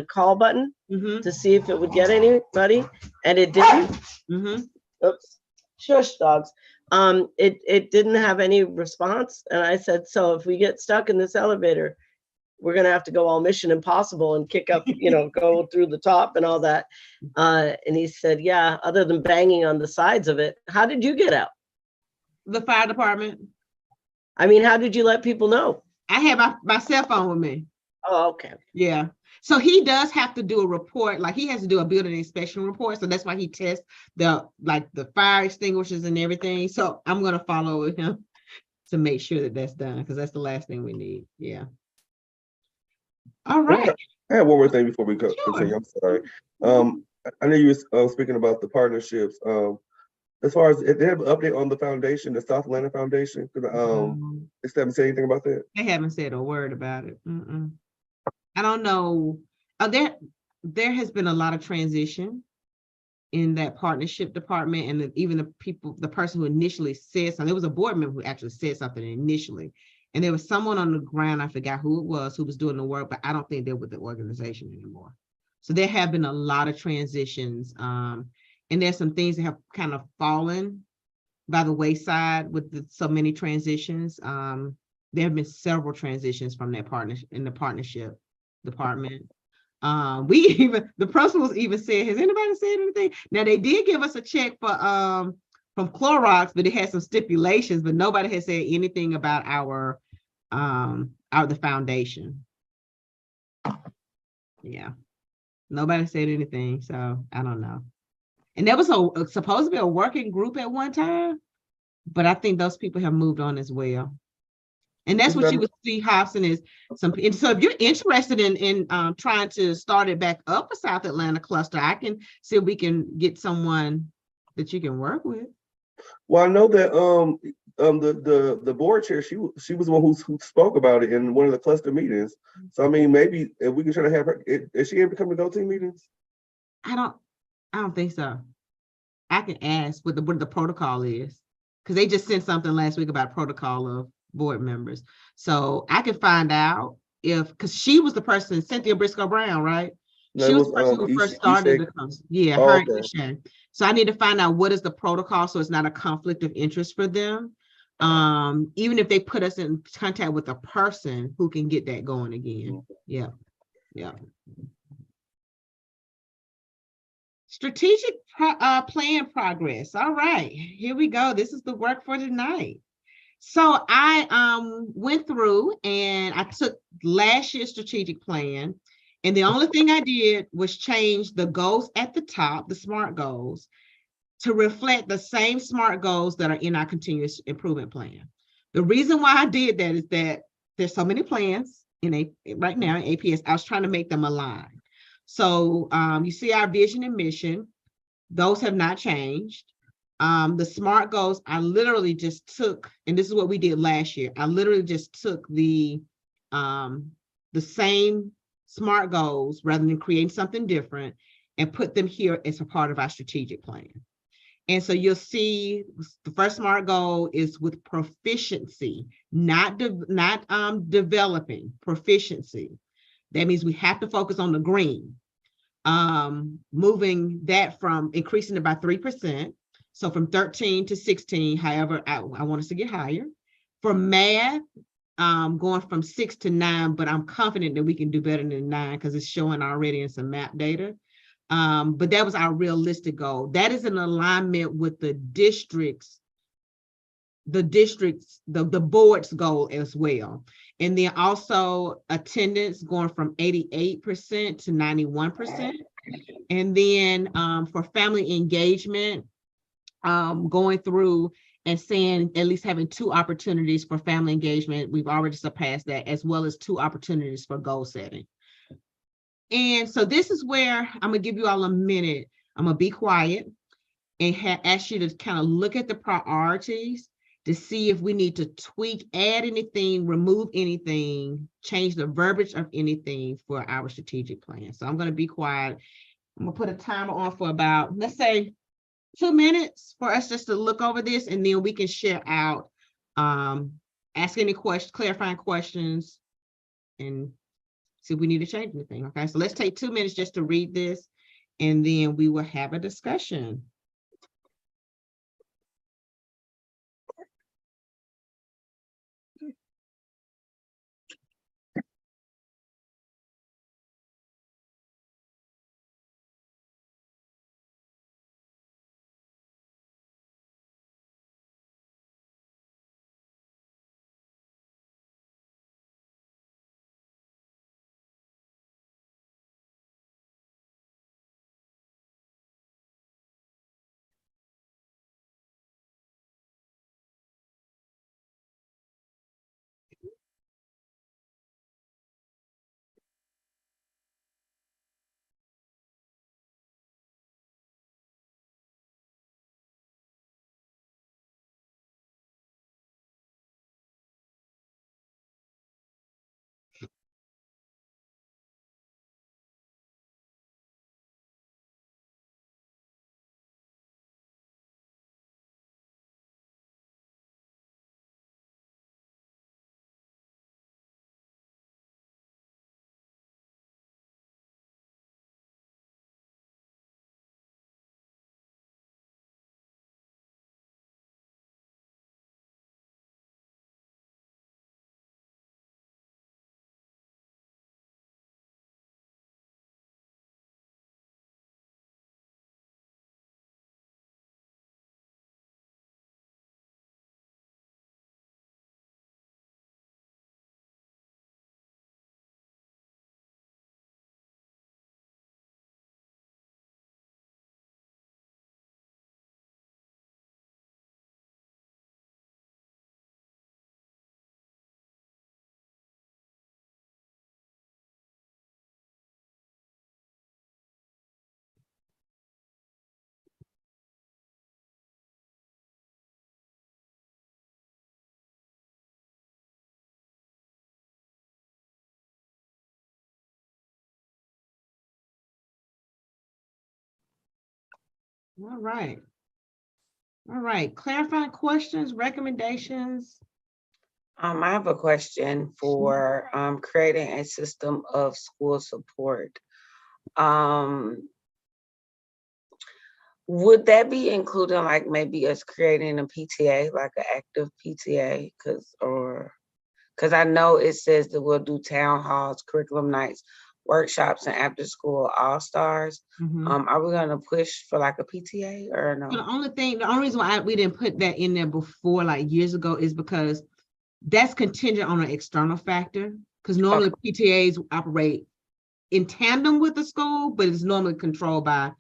call button to see if it would get anybody, and it didn't. Oops, shush dogs. It didn't have any response. And I said, so if we get stuck in this elevator, we're gonna have to go all Mission Impossible and kick up, go through the top and all that. And he said, yeah, other than banging on the sides of it. How did you get out?
The fire department.
I mean, how did you let people know?
I have my cell phone with me.
Oh, okay.
Yeah. So he does have to do a report, like he has to do a building inspection report. So that's why he tests the fire extinguishers and everything. So I'm gonna follow with him to make sure that that's done, because that's the last thing we need. Yeah. All right.
I have one more thing before we
Sure.
continue. I'm sorry. I know you was speaking about the partnerships. As far as if they have an update on the foundation, the South Atlanta Foundation, they haven't said anything about that.
They haven't said a word about it. I don't know. There has been a lot of transition in that partnership department, and even the person who initially said something. There was a board member who actually said something initially, and there was someone on the ground, I forgot who it was, who was doing the work, but I don't think they're with the organization anymore. So there have been a lot of transitions, and there's some things that have kind of fallen by the wayside with so many transitions. There have been several transitions from that partnership in the partnership department. The principals even said, has anybody said anything? Now they did give us a check for from Clorox, but it had some stipulations, but nobody has said anything about the foundation. Yeah, nobody said anything, so I don't know. And there was supposed to be a working group at one time, but I think those people have moved on as well. And that's what you would see, Hobson, is so if you're interested in trying to start it back up for South Atlanta cluster, I can see if we can get someone that you can work with.
Well, I know that the board chair, she was the one who spoke about it in one of the cluster meetings. So I mean, maybe if we can try to have her, is she able to come to go-team meetings?
I don't think so. I can ask what the protocol is, because they just sent something last week about protocol of board members. So I can find out because she was the person, Cynthia Briscoe Brown, right?
No,
She
it
was the person who first started the conversation. Yeah, her and Isha. So I need to find out what is the protocol, so it's not a conflict of interest for them. Even if they put us in contact with a person who can get that going again. Yeah. Strategic plan progress. All right, here we go. This is the work for tonight. So I went through and I took last year's strategic plan, and the only thing I did was change the goals at the top, the SMART goals, to reflect the same SMART goals that are in our continuous improvement plan. The reason why I did that is that there's so many plans right now in APS. I was trying to make them align. So you see our vision and mission, those have not changed. The SMART goals, I literally just took, and this is what we did last year. I literally just took the same SMART goals rather than creating something different and put them here as a part of our strategic plan. And so you'll see the first SMART goal is with proficiency, not developing, proficiency. That means we have to focus on the green. Moving that from increasing it by 3%. So from 13 to 16, however, I want us to get higher. For math, going from 6 to 9, but I'm confident that we can do better than 9 because it's showing already in some map data. But that was our realistic goal. That is in alignment with the board's goal as well. And then also attendance going from 88% to 91%. And then for family engagement, going through and saying at least having 2 opportunities for family engagement. We've already surpassed that, as well as 2 opportunities for goal setting. And so this is where I'm gonna give you all a minute. I'm gonna be quiet and ask you to kind of look at the priorities to see if we need to tweak, add anything, remove anything, change the verbiage of anything for our strategic plan. So I'm gonna be quiet. I'm gonna put a timer on for about, let's say, 2 minutes for us just to look over this, and then we can share out, ask any questions, clarifying questions, and see if we need to change anything. Okay, so let's take 2 minutes just to read this, and then we will have a discussion. All right. All right, clarifying questions, recommendations.
I have a question for creating a system of school support. Would that be including like maybe us creating a PTA, like an active PTA? Cause I know it says that we'll do town halls, curriculum nights, workshops, and after school all-stars.
Mhm.
Are we gonna push for like a PTA or
The
no?
only reason why we didn't put that in there before, like years ago, is because that's contingent on an external factor. Because normally PTAs operate in tandem with the school, but it's normally controlled by,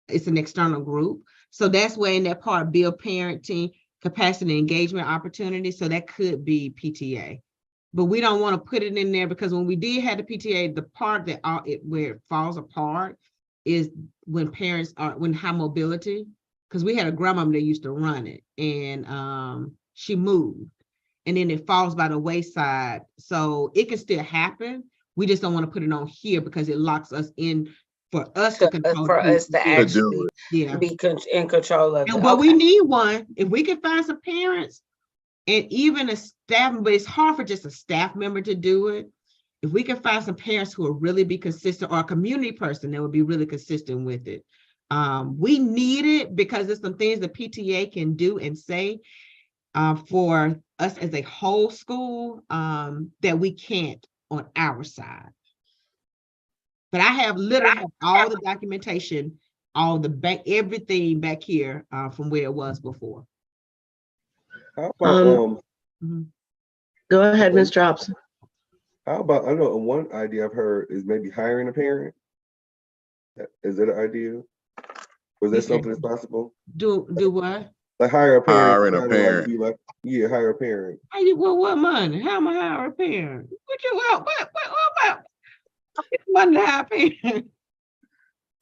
it's an external group. So that's where in that part, build parenting, capacity engagement opportunity. So that could be PTA. But we don't want to put it in there because when we did have the PTA, the part that where it falls apart is when parents are, when high mobility, because we had a grandmother that used to run it and she moved and then it falls by the wayside. So it can still happen. We just don't want to put it on here because it locks us in for us to control.
For us to
To do
actually
it.
Yeah.
be in control of it.
But we
Okay.
need one. If we can find some parents and even a staff, but it's hard for just a staff member to do it. If we can find some parents who will really be consistent, or a community person that would be really consistent with it. We need it because there's some things the PTA can do and say for us as a whole school that we can't on our side. But I have literally all the documentation, all the back, everything back here from where it was before.
How about,
Mhm.
Go ahead, Mr. Hobson.
how about, I know one idea I've heard is maybe hiring a parent. Is that an idea? Or is that
You said-
something that's possible?
Do what?
Like hire a parent.
Hiring a
kinda like
parent.
be like, yeah, hire a parent.
How you, well, what money? How am I hire a parent? What you want? What money to hire a parent?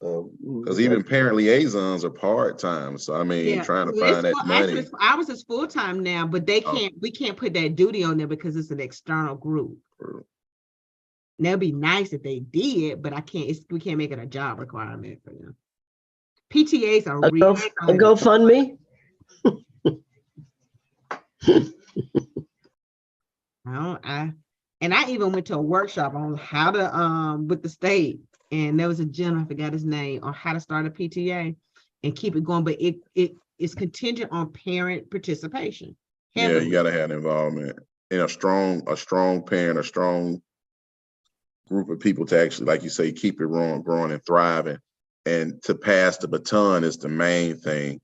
Because even parent liaisons are part-time, so I mean,
Yeah,
trying to
well,
find that
actually,
money.
ours is full-time now, but they
Oh.
can't, we can't put that duty on there because it's an external group. And that'd be nice if they did, but I can't, we can't make it a job requirement for them. PTAs are
A
real.
GoFundMe?
And I even went to a workshop on how to, with the state, and there was a gentleman, I forgot his name, on how to start a PTA and keep it going, but it is contingent on parent participation.
Yeah,
heavily.
you gotta have involvement and a strong parent, a strong group of people to actually, like you say, keep it growing and thriving. And to pass the baton is the main thing.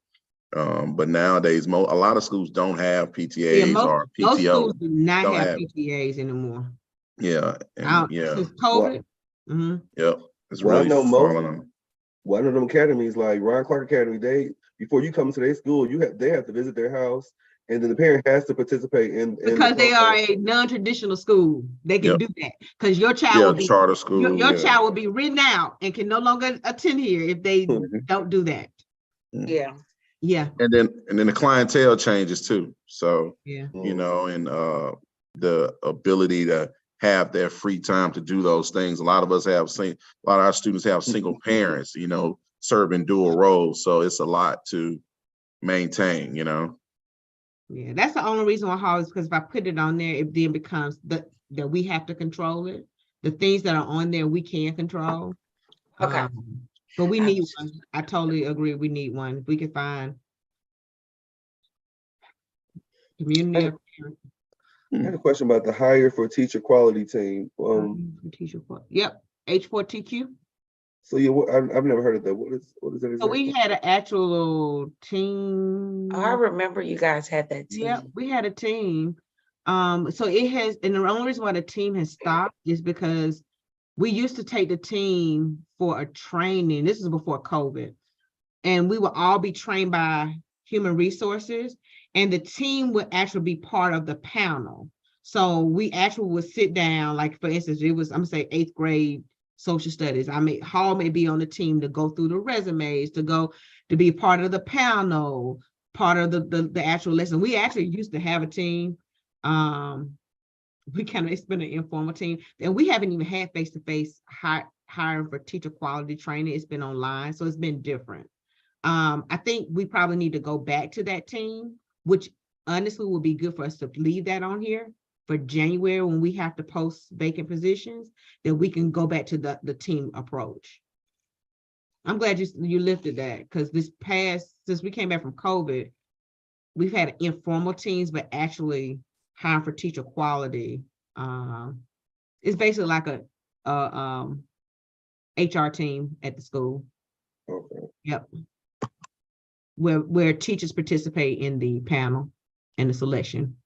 But nowadays, a lot of schools don't have PTAs
Yeah,
or
most
PTO.
schools do not
don't
have
have-
PTAs anymore.
Yeah, and yeah,
Since COVID. Mhm.
yep. It's
Well, I
really
know
falling on.
One of them academies, like Ron Clark Academy, before you come to their school, they have to visit their house, and then the parent has to participate in
Because they are
program.
a non-traditional school, they can
Yep.
do that. Because your child
Yeah,
will be,
charter school.
your
yeah.
child will be written out and can no longer attend here if they don't do that.
Yeah.
Yeah,
And then the clientele changes too. So,
yeah.
you know, and the ability to have their free time to do those things. A lot of us have a lot of our students have single parents, you know, serving dual roles. So it's a lot to maintain, you know.
Yeah, that's the only reason why Hollis, because if I put it on there, it then becomes that we have to control it. The things that are on there, we can control.
Okay.
But we need one. I totally agree. We need one. If we can find community.
I had a question about the hire for teacher quality team.
Yep, H4TQ.
So yeah, I've never heard of that. What is that?
So we
exactly?
had an actual team.
I remember you guys had that team.
Yeah, we had a team. So it has, and the only reason why the team has stopped is because we used to take the team for a training. This is before COVID. And we would all be trained by human resources. And the team would actually be part of the panel. So we actually would sit down, like for instance, it was, I'm gonna say 8th grade social studies. Hall may be on the team to go through the resumes, to be part of the panel, part of the actual lesson. We actually used to have a team. It's been an informal team, and we haven't even had face-to-face hiring for teacher quality training. It's been online, so it's been different. I think we probably need to go back to that team, which honestly would be good for us to leave that on here for January when we have to post vacant positions, then we can go back to the team approach. I'm glad you lifted that, because since we came back from COVID, we've had informal teams, but actually hiring for teacher quality. It's basically like a HR team at the school.
Okay.
Yep. Where teachers participate in the panel and the selection.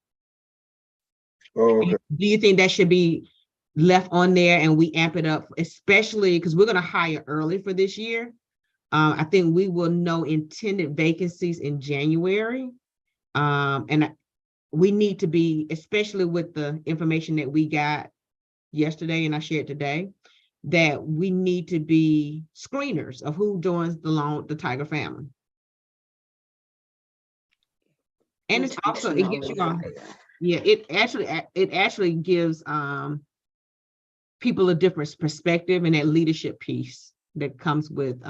Oh, okay.
Do you think that should be left on there and we amp it up, especially because we're going to hire early for this year? I think we will know intended vacancies in January. And we need to be, especially with the information that we got yesterday and I shared today, that we need to be screeners of who joins the Tiger family. And it's also, it gives you on, yeah, it actually gives people a different perspective and that leadership piece that comes with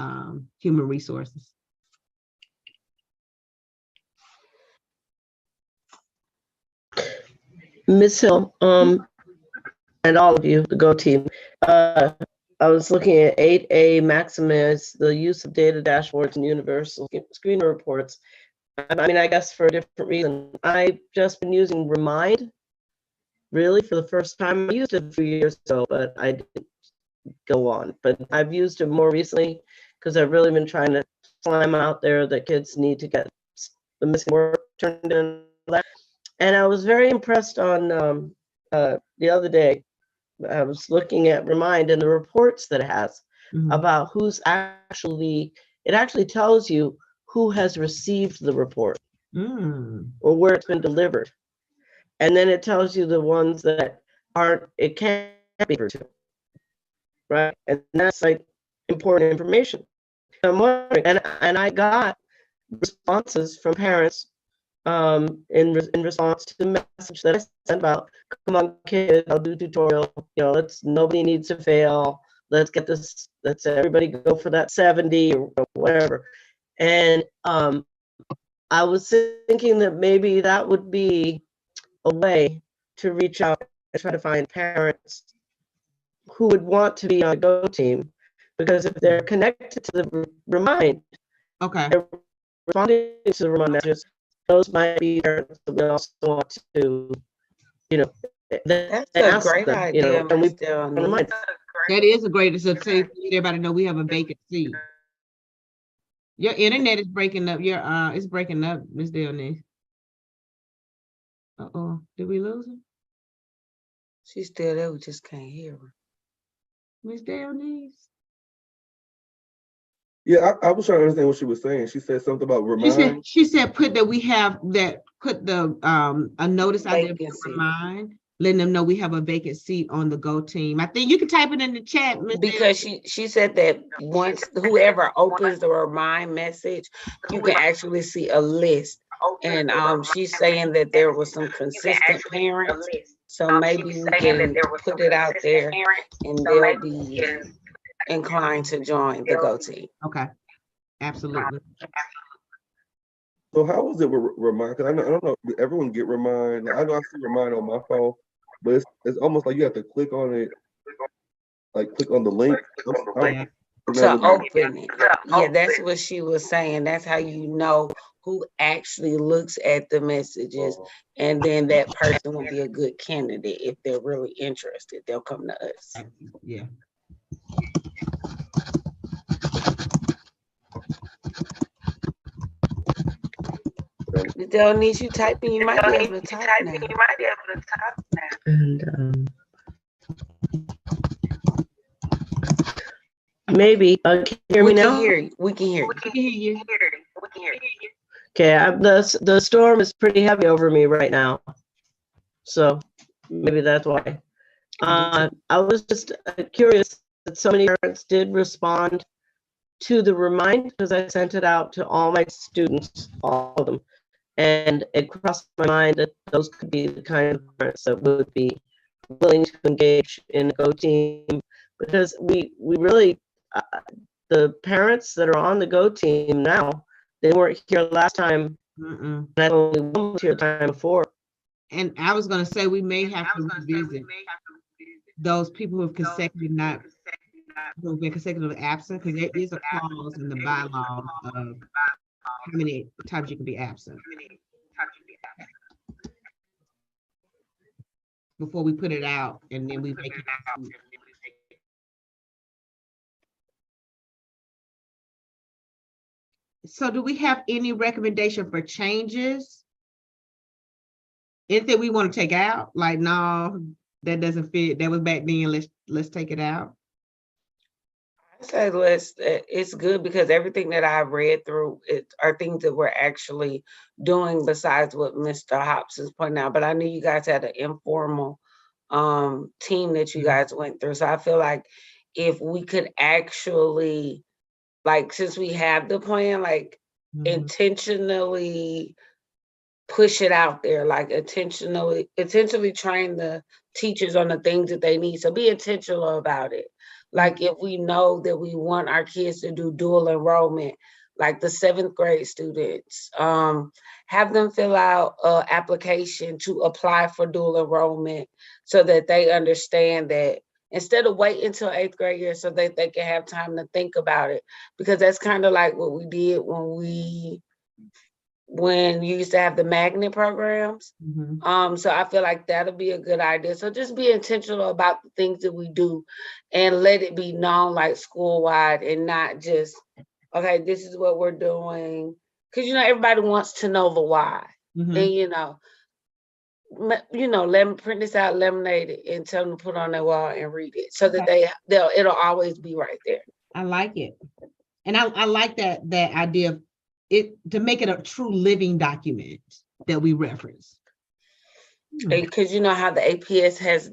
human resources.
Ms. Hill, and all of you, the Go team, I was looking at 8A, maximize the use of data dashboards and universal screener reports. I mean, I guess for a different reason. I've just been using Remind, really, for the first time. I used it a few years ago, but I didn't go on. But I've used it more recently because I've really been trying to slime out there that kids need to get the missing work turned in. And I was very impressed on the other day. I was looking at Remind and the reports that it has about who's actually, it actually tells you who has received the report or where it's been delivered. And then it tells you the ones that aren't, it can't be delivered to, right? And that's like important information. I'm wondering, and I got responses from parents in response to the message that I sent about, come on kids, I'll do tutorial, nobody needs to fail. Let's get this, let's everybody go for that 70 or whatever. And I was thinking that maybe that would be a way to reach out and try to find parents who would want to be on a Go team, because if they're connected to the Remind, they're responding to the Remind messages, those might be parents that we also want to,
that's a great idea.
And we Remind.
That is a great, so everybody know we have a vacant seat. Your internet is breaking up. It's breaking up, Ms. Delnise. Uh-oh, did we lose her?
She's still there, we just can't hear her.
Ms. Delnise?
Yeah, I was trying to understand what she was saying. She said something about Remind.
She said put the a notice out there for Remind, letting them know we have a vacant seat on the Go team. I think you can type it in the chat, Ms.
Because she said that once whoever opens the Remind message, you can actually see a list. And she's saying that there was some consistent parents, so maybe we can put it out there and they'll be inclined to join the Go team.
Okay, absolutely.
So how was it with Remind? Because I don't know, did everyone get Remind? I know I see Remind on my phone, but it's almost like you have to click on it, like click on the link
to open it. Yeah, that's what she was saying. That's how you know who actually looks at the messages, and then that person will be a good candidate. If they're really interested, they'll come to us.
Yeah.
Delnise, you typing, you might be able to type now.
And maybe can you hear me now?
We can hear you.
Okay, the storm is pretty heavy over me right now, so maybe that's why. I was just curious that so many parents did respond to the Remind, because I sent it out to all my students, all of them, and it crossed my mind that those could be the kind of parents that would be willing to engage in a Go team, because we really the parents that are on the Go team now, they weren't here last time.
Mm-mm.
And only one was here the time before.
And I was gonna say, we may have to revisit those people who have who've been consecutively absent, because there is a clause in the bylaws of how many times you can be absent. Before we put it out, and then we make it. So do we have any recommendation for changes? Anything we want to take out? Like, no, that doesn't fit. That was back then. Let's take it out.
I say it's good because everything that I've read through are things that we're actually doing besides what Mr. Hops is pointing out. But I knew you guys had an informal team that you guys went through. So I feel like if we could actually, like, since we have the plan, like intentionally push it out there, like intentionally train the teachers on the things that they need. So be intentional about it. Like if we know that we want our kids to do dual enrollment, like the 7th grade students, have them fill out an application to apply for dual enrollment so that they understand that instead of waiting until 8th grade year so that they can have time to think about it. Because that's kind of like what we did when you used to have the magnet programs. So I feel like that'll be a good idea. So just be intentional about the things that we do and let it be known like school-wide and not just, okay, this is what we're doing. Because, everybody wants to know the why. And, let them print this out, laminate it, and tell them to put on their wall and read it so that it'll always be right there.
I like it. And I like that idea of it, to make it a true living document that we reference.
Because how the APS has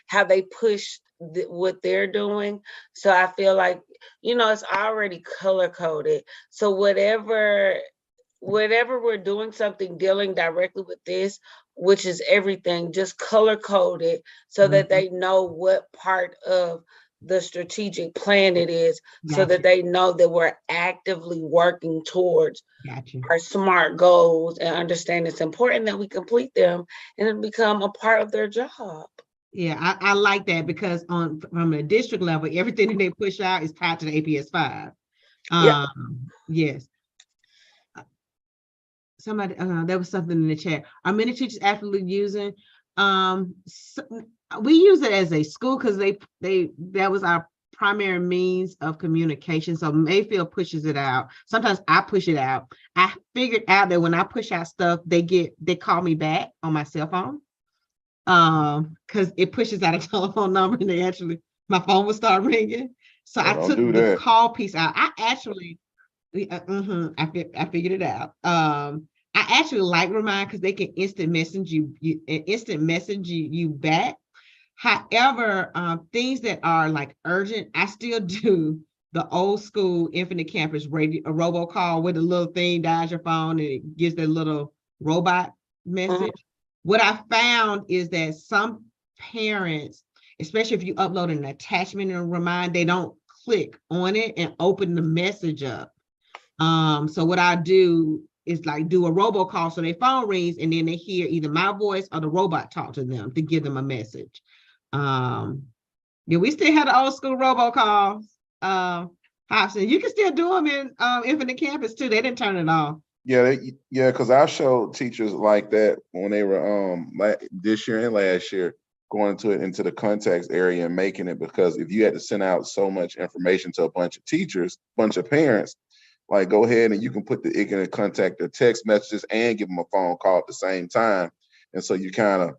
how they push what they're doing. So I feel like, it's already color coded. So whatever we're doing something dealing directly with this, which is everything, just color coded so that they know what part of the strategic plan it is, so that they know that we're actively working towards our SMART goals and understand it's important that we complete them and it become a part of their job.
Yeah, I like that because from a district level, everything that they push out is tied to the APS 5. Yes. Somebody, there was something in the chat. Are many teachers actively using? We use it as a school because that was our primary means of communication. So Mayfield pushes it out. Sometimes I push it out. I figured out that when I push out stuff, they call me back on my cell phone. Because it pushes out a telephone number and my phone will start ringing. So I took the call piece out. I actually, I figured it out. I actually like Remind because they can instant message you back. However, things that are like urgent, I still do the old school Infinite Campus radio, a robocall where the little thing dials your phone and it gives that little robot message. What I found is that some parents, especially if you upload an attachment and Remind, they don't click on it and open the message up. So what I do is like do a robocall so their phone rings and then they hear either my voice or the robot talk to them to give them a message. We still have the old school robocalls. Hobson, you can still do them in Infinite Campus too. They didn't turn it off.
Yeah, because I showed teachers like that when they were this year and last year going into the contacts area and making it, because if you had to send out so much information to a bunch of teachers, bunch of parents, like go ahead and you can put it can contact their text messages and give them a phone call at the same time. And so you kind of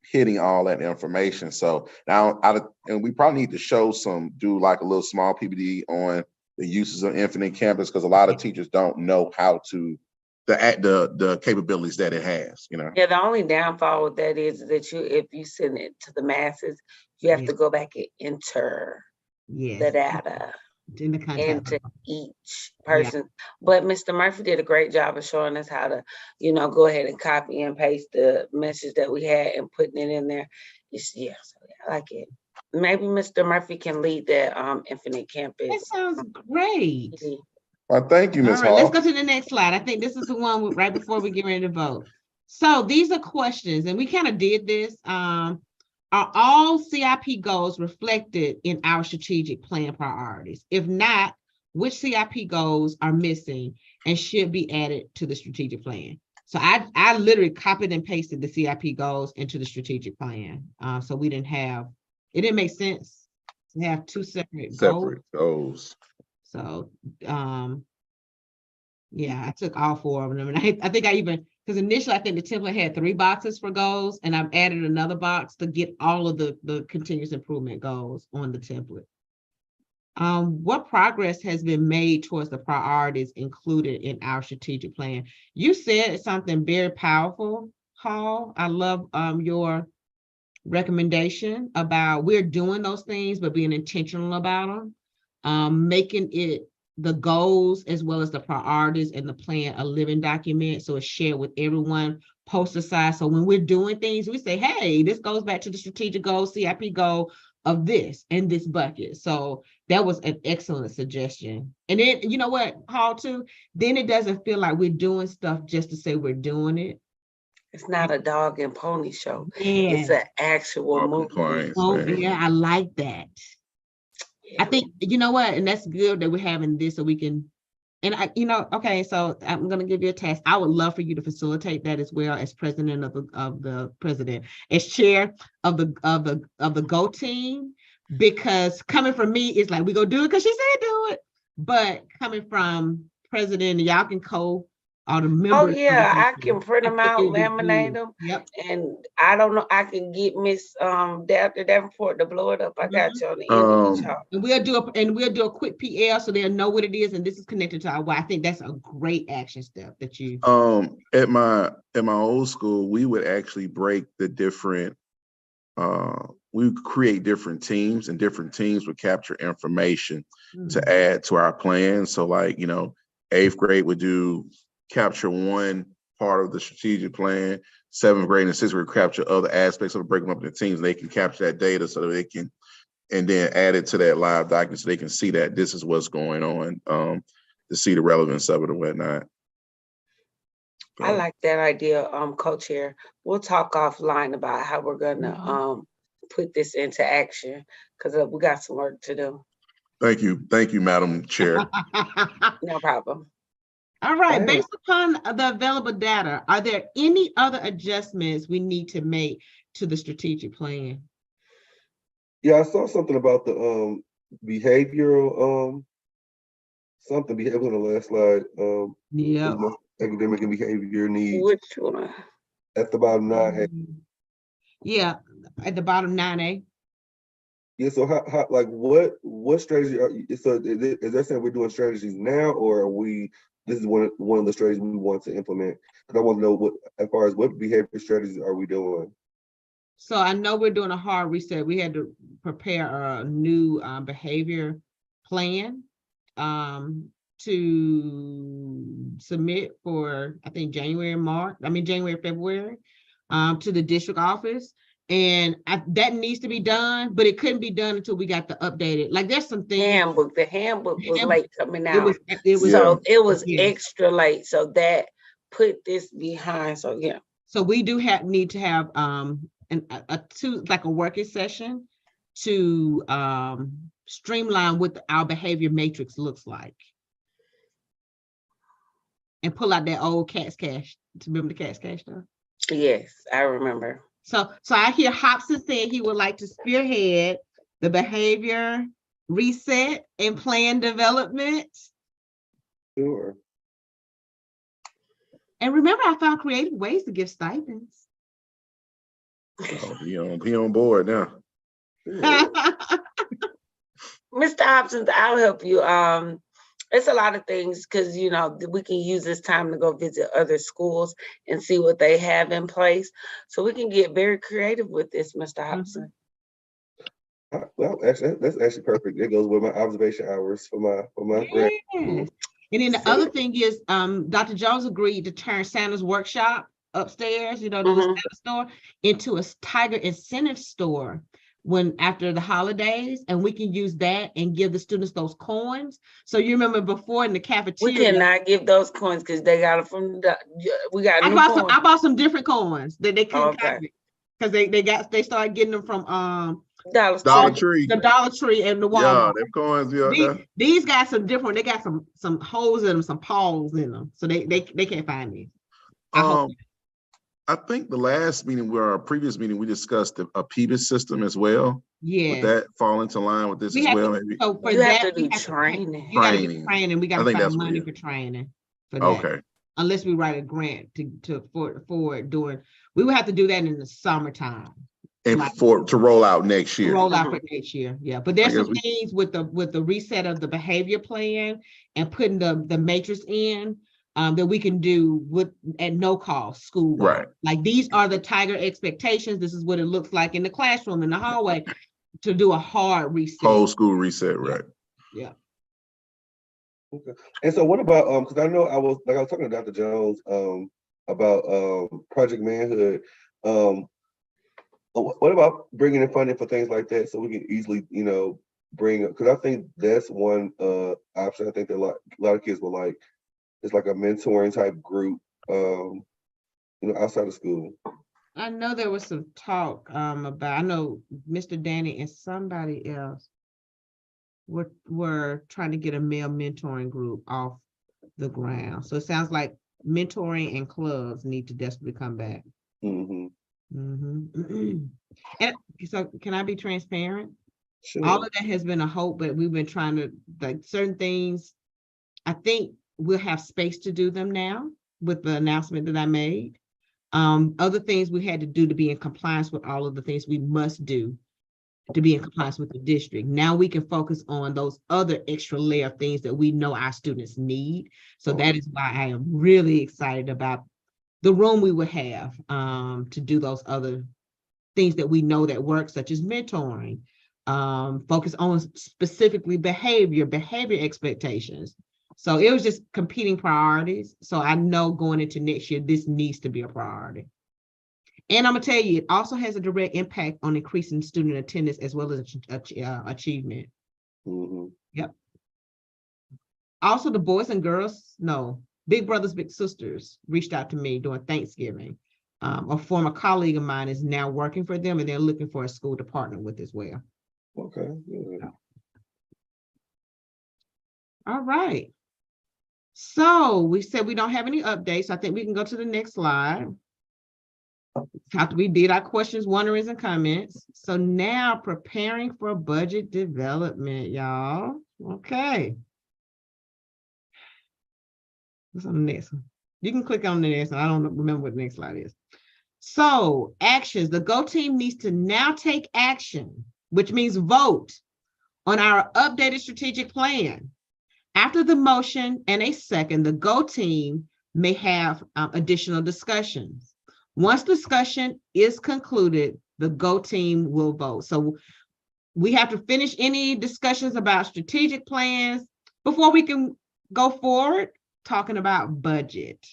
hitting all that information. So now and we probably need to do like a little small PPD on the uses of Infinite Campus, because a lot of teachers don't know how to the capabilities that it has,
Yeah, the only downfall with that is that if you send it to the masses, you have to go back and enter the data into each person. But Mr. Murphy did a great job of showing us how to, go ahead and copy and paste the message that we had and putting it in there. So I like it. maybe Mr. Murphy can lead the Infinite
That
Campus.
sounds great.
meeting.
Well, thank you,
All
Ms.
right, let's
Hall.
go to the next slide. I think this is the one right before we get ready to vote. So these are questions, and we kind of did this. Are all CIP goals reflected in our strategic plan priorities? If not, which CIP goals are missing and should be added to the strategic plan? So I literally copied and pasted the CIP goals into the strategic plan. So we didn't have, it didn't make sense to have two separate goals.
Separate goals.
So, yeah, I took all four of them. And I think I even, because initially I think the template had 3 boxes for goals, and I've added another box to get all of the continuous improvement goals on the template. What progress has been made towards the priorities included in our strategic plan? You said something very powerful, Hall. I love your recommendation about we're doing those things, but being intentional about them, making it the goals as well as the priorities and the plan a living document, so it's shared with everyone, post aside. So when we're doing things, we say, hey, this goes back to the strategic goal, CIP goal of this and this bucket. So that was an excellent suggestion. And then, you know what, Hall, too, then it doesn't feel like we're doing stuff just to say we're doing it.
It's not a dog and pony show.
Yeah.
It's an actual
All
movement.
compliance,
Oh,
man.
yeah, I like that. I think, you know what, and that's good that we're having this so we can, and okay, so I'm gonna give you a task. I would love for you to facilitate that as well as president of the president, as chair of the Go team, because coming from me, it's like, we go do it because she said do it, but coming from president, y'all can all the members.
Oh,
of the
yeah, I
team.
can print
I
them
think
out,
it'd be
laminate
good.
them,
Yep.
and I don't know, I can get Miss Dr. Davenport to blow it up. I got you on the end of each heart.
And we'll do a quick PL so they'll know what it is, and this is connected to our why. I think that's a great action step that you.
At my old school, we would actually break the different, we would create different teams, and different teams would capture information to add to our plan. So like, 8th grade would capture one part of the strategic plan, 7th grade and 6th grade capture other aspects of it, break them up into teams, and they can capture that data so that they can, and then add it to that live document so they can see that this is what's going on, to see the relevance of it and whatnot.
I like that idea, co-chair. We'll talk offline about how we're gonna put this into action, because we got some work to do.
Thank you, Madam Chair.
No problem.
All right, based upon the available data, are there any other adjustments we need to make to the strategic plan?
Yeah, I saw something about the behavioral something behavior on the last slide.
Yeah.
Academic and behavior needs
Which one?
at the bottom 9A.
Yeah, at the bottom 9A.
Yeah, so how like what strategy are you, so is that saying we're doing strategies now, or are this is one of the strategies we want to implement? Because I want to know what, as far as what behavior strategies are we doing?
So I know we're doing a hard reset. We had to prepare a new behavior plan to submit for, I think, January, February, to the district office. And that needs to be done, but it couldn't be done until we got the updated. Like, there's some things.
The handbook was late coming out.
It was
So it was
yes.
extra late. So that put this behind. So yeah.
So we do need to have a working session to streamline what our behavior matrix looks like. And pull out that old Cat's Cash. Remember the Cat's Cash stuff?
Yes, I remember.
So I hear Hobson said he would like to spearhead the behavior reset and plan development.
Sure.
And remember, I found creative ways to give stipends.
Oh, he on board now.
Mr. Hobson, I'll help you. It's a lot of things, because we can use this time to go visit other schools and see what they have in place, so we can get very creative with this, Mr. Hobson.
Well, actually, that's actually perfect. It goes with my observation hours for my grad school.
And then the other thing is, Dr. Jones agreed to turn Santa's workshop upstairs, the Santa store, into a Tiger incentive store, when after the holidays, and we can use that and give the students those coins. So you remember before in the
We
cafeteria,
cannot give those coins because they got it from we got
I
new
bought
coins.
I bought some different coins that they couldn't
Okay.
copy because they started getting them from
Dollar
Dollar
Tree.
Tree.
the Dollar Tree and the
Yeah,
Walmart.
them coins, yeah.
These got some different. They got some holes in them, some paws in them, so they can't find these. I hope.
I think the last meeting, our previous meeting, we discussed a PBIS system as well.
Yeah.
Would that fall into line with this
We
as
have
well?
to,
Maybe?
so for
You have
that,
to
we
do
have to pay.
training.
You gotta do
Training.
training. We
I
gotta
think
find
that's what
money
it
for training for that.
Okay,
Unless we write a grant for doing, we would have to do that in the summertime.
and
Like-
to roll out next
to
year.
roll out for next year, yeah. But there's
I guess
some things with the reset of the behavior plan and putting the matrix in that we can do at no cost school.
Right.
Like these are the Tiger expectations. This is what it looks like in the classroom, in the hallway, to do a hard reset.
Whole school reset, right?
Yeah.
And so what about, because I know I was talking to Dr. Jones about Project Manhood. What about bringing in funding for things like that so we can easily, bring, because I think that's one option I think that a lot of kids will like. It's like a mentoring type group, outside of school.
I know there was some talk about, I know Mr. Danny and somebody else were trying to get a male mentoring group off the ground. So it sounds like mentoring and clubs need to desperately come back.
Mm-hmm.
And so can I be transparent?
Sure.
All of that has been a hope, but we've been trying to, like, certain things, I think we'll have space to do them now with the announcement that I made. Other things we had to do to be in compliance with all of the things we must do to be in compliance with the district. Now we can focus on those other extra layer of things that we know our students need. So that is why I am really excited about the room we would have to do those other things that we know that work, such as mentoring, focus on specifically behavior expectations. So it was just competing priorities. So I know going into next year, this needs to be a priority. And I'm gonna tell you, it also has a direct impact on increasing student attendance as well as achievement.
Mm-hmm.
Yep. Also, the boys and girls, Big Brothers Big Sisters reached out to me during Thanksgiving. A former colleague of mine is now working for them, and they're looking for a school to partner with as well.
Okay. Yeah.
All right. So we said we don't have any updates. I think we can go to the next slide. After we did our questions, wonderings, and comments. So now preparing for budget development, y'all. Okay. What's on the next one? You can click on the next one. I don't remember what the next slide is. So actions, the Go team needs to now take action, which means vote on our updated strategic plan. After the motion and a second, the Go team may have additional discussions. Once discussion is concluded, the Go team will vote. So we have to finish any discussions about strategic plans before we can go forward talking about budget,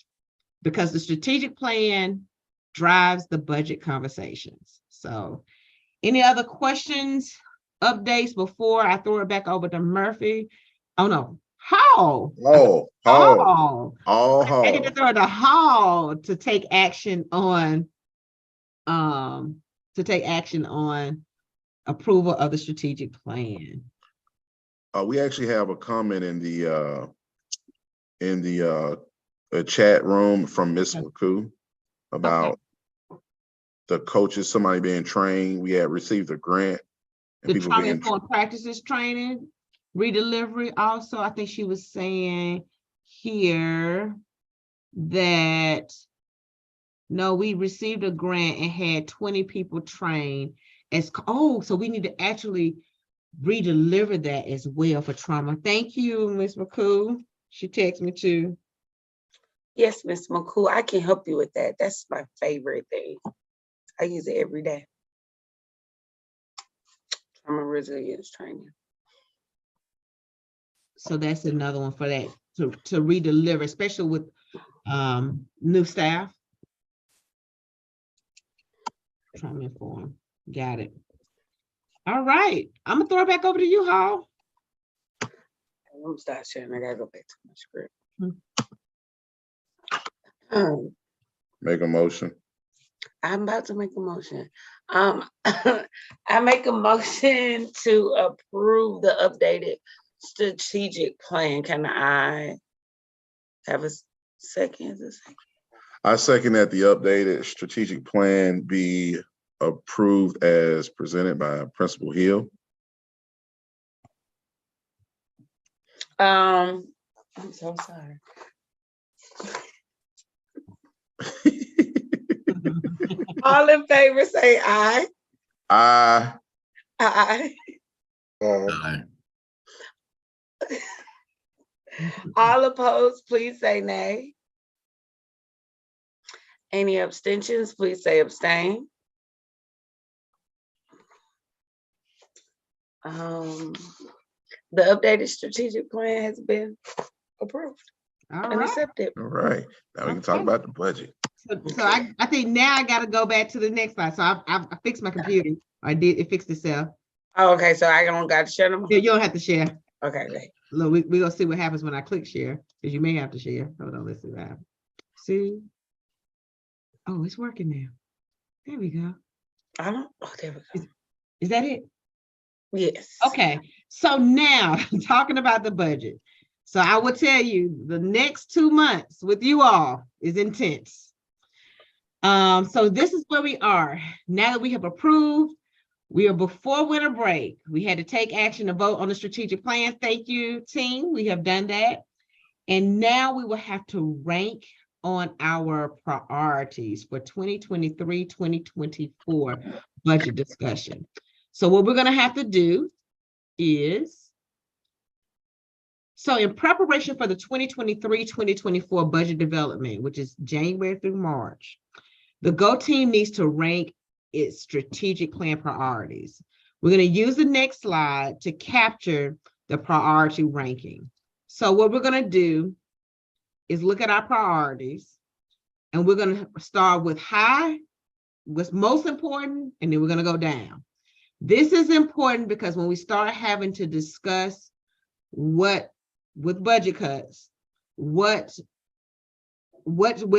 because the strategic plan drives the budget conversations. So any other questions, updates before I throw it back over to Murphy? Oh no, Hall. I get to throw it to Hall to take action on approval of the strategic plan.
We actually have a comment in the chat room from Miss McCoo about the coaches, somebody being trained. We had received a grant. And
The
people
trauma
being
informed practices training, redelivery. Also, I think she was saying here that no, we received a grant and had 20 people trained so we need to actually redeliver that as well for trauma. Thank you, Ms. McCoo. She texted me too.
Yes, Ms. McCool, I can help you with that. That's my favorite thing. I use it every day. Trauma resilience training.
So that's another one for that to redeliver, especially with new staff. Trauma informed. Got it. All right, I'm gonna throw it back over to you, Hall.
I'm gonna start sharing. I gotta go back to my script.
Make a motion.
I'm about to make a motion. I make a motion to approve the updated strategic plan. Can I have a second?
I second that the updated strategic plan be approved as presented by Principal Hill.
I'm so sorry. All in favor, say aye.
Aye.
Aye.
Aye.
All opposed, please say nay. Any abstentions, please say abstain. The updated strategic plan has been approved
All
and
right.
accepted.
All right, now we can talk
Okay.
about the budget.
So I think now I gotta go back to the next slide. So I fixed my computer. It fixed itself.
Oh, okay, so I don't got to share them.
You don't have to share.
Okay, great.
Look, we gonna see what happens when I click share, because you may have to share. Hold on, let's see what happens. See? Oh, it's working now. There we go.
I don't. Oh, there we go.
Is that it?
Yes.
Okay, so now talking about the budget. So I will tell you, the next 2 months with you all is intense. So this is where we are. Now that we have approved, we are before winter break. We had to take action to vote on the strategic plan. Thank you, team. We have done that. And now we will have to rank on our priorities for 2023, 2024 budget discussion. So what we're gonna have to do is, so in preparation for the 2023, 2024 budget development, which is January through March, the GO team needs to rank its strategic plan priorities. We're going to use the next slide to capture the priority ranking. So what we're going to do is look at our priorities, and we're going to start with high, what's most important, and then we're going to go down. This is important because when we start having to discuss what, with budget cuts, where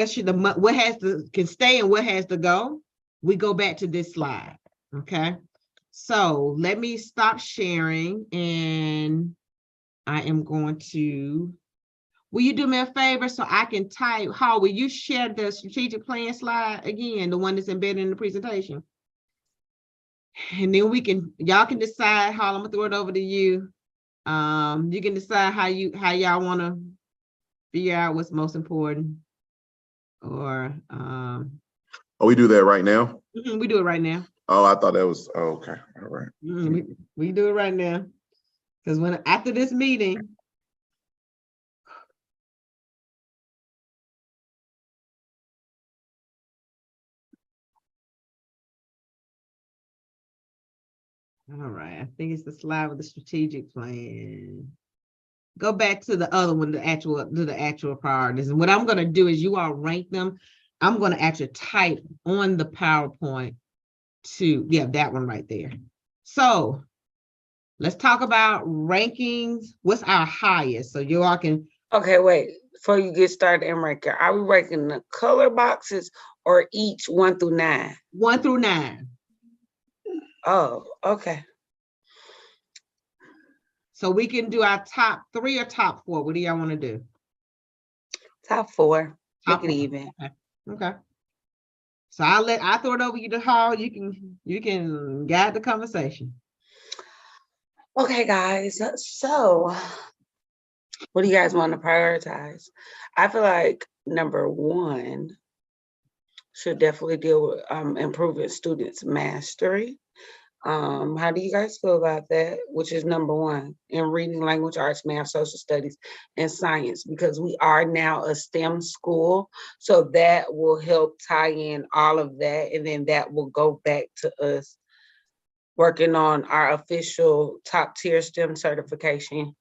should what has to can stay and what has to go, we go back to this slide. Okay, so let me stop sharing, and I am going to, will you do me a favor so I can type? How will you share the strategic plan slide again, the one that's embedded in the presentation? And then y'all can decide how. I'm gonna throw it over to you. You can decide how y'all want to figure out what's most important, or
We do that right now?
we do it right now.
Oh, I thought that was, oh, okay, all right.
We do it right now, because after this meeting, all right, I think it's the slide with the strategic plan. Go back to the other one, the actual priorities. And what I'm going to do is you all rank them. I'm going to actually type on the PowerPoint that one right there. So let's talk about rankings. What's our highest? So you all can.
Okay, wait. Before you get started in ranking, are we ranking the color boxes or each 1 through 9?
1 through 9.
Oh, okay.
So we can do our top 3 or top 4. What do y'all want to do?
Top 4.
Top
Make it
4.
even.
Okay. So I'll throw it over you to Hall. You can guide the conversation.
Okay, guys. So what do you guys want to prioritize? I feel like number 1 should definitely deal with improving students' mastery. How do you guys feel about that? Which is number 1 in reading, language, arts, math, social studies, and science, because we are now a STEM school. So that will help tie in all of that. And then that will go back to us working on our official top tier STEM certification.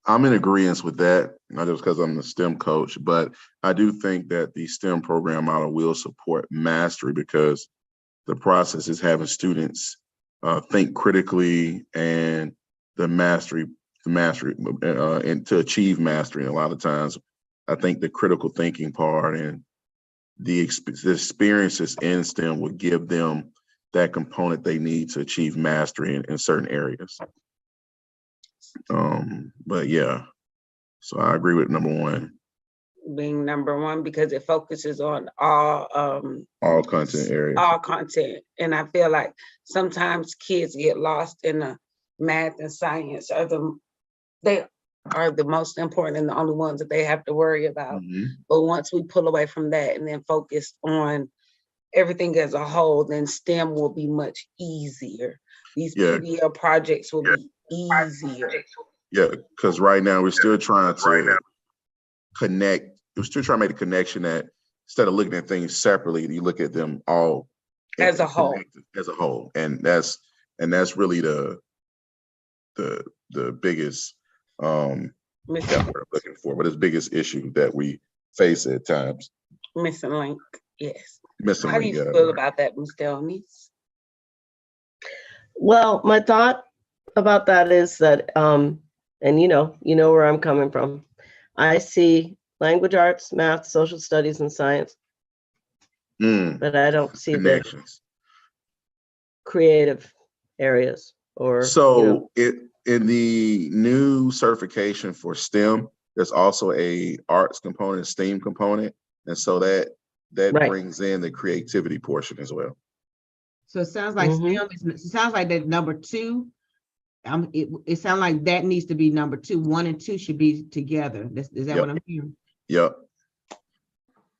I'm in agreement with that, not just because I'm the STEM coach, but I do think that the STEM program model will support mastery, because the process is having students think critically and and to achieve mastery. And a lot of times, I think the critical thinking part and the experiences in STEM will give them that component they need to achieve mastery in certain areas. But yeah, so I agree with number one.
Being number one, because it focuses on all
Content areas.
all content. And I feel like sometimes kids get lost in the math and science they are the most important and the only ones that they have to worry about. But once we pull away from that and then focus on everything as a whole, then STEM will be much easier. These PBL projects will be easier.
Yeah, because right now we're still trying to connect. We're still trying to make a connection that instead of looking at things separately, you look at them all
as a whole.
As a whole, and that's really the biggest that we're looking for, but it's biggest issue that we face at times.
Missing link, yes.
Missing
How do
link,
you feel about that, Ms. Delmy?
Well, my thought about that is that, and you know where I'm coming from. I see language arts, math, social studies, and science, but I don't see
connections.
The creative areas or.
So in the new certification for STEM, there's also a arts component, STEAM component, and so that
Right.
brings in the creativity portion as well.
So it sounds like STEM it sounds like that number two. It sounds like that needs to be number two. 1 and 2 should be together. Is that what I'm hearing?
Yep.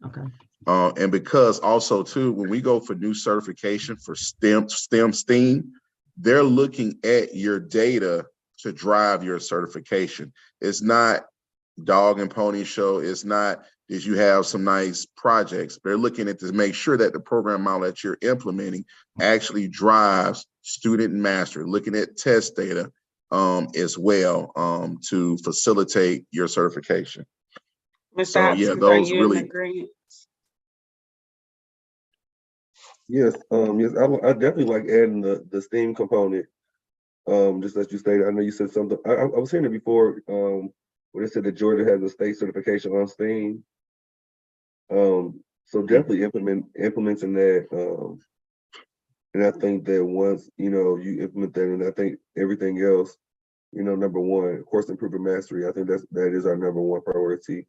Okay.
And because also too, when we go for new certification for STEAM, they're looking at your data to drive your certification. It's not dog and pony show. It's not, did you have some nice projects? They're looking at to make sure that the program model that you're implementing actually drives student mastery, looking at test data as well to facilitate your certification.
Mr.
So
Hopkins,
yeah, those
are you
really.
in agreement?
Yes, yes, I definitely like adding the STEAM component. Just as you stated, I know you said something. I was hearing it before, where they said that Georgia has a state certification on STEAM. So definitely implementing that. And I think that once you implement that, and I think everything else, number one, of course, improving mastery. I think that is our number one priority.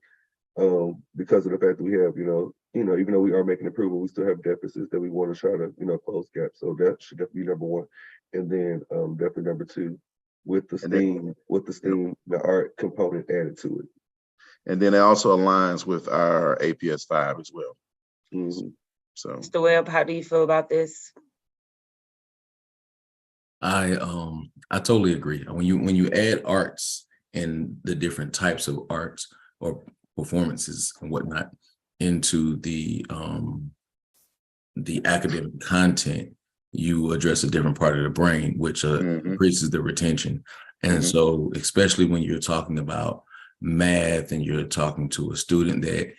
Because of the fact that we have, even though we are making improvement, we still have deficits that we want to try to, close gaps. So that should definitely be number one. And then definitely number two, with the STEAM, the art component added to it.
And then it also aligns with our APS 5 as well. So
Mr. Webb, how do you feel about this?
I totally agree. When you add arts and the different types of arts or performances and whatnot into the academic content, you address a different part of the brain, which increases the retention. And so, especially when you're talking about math and you're talking to a student that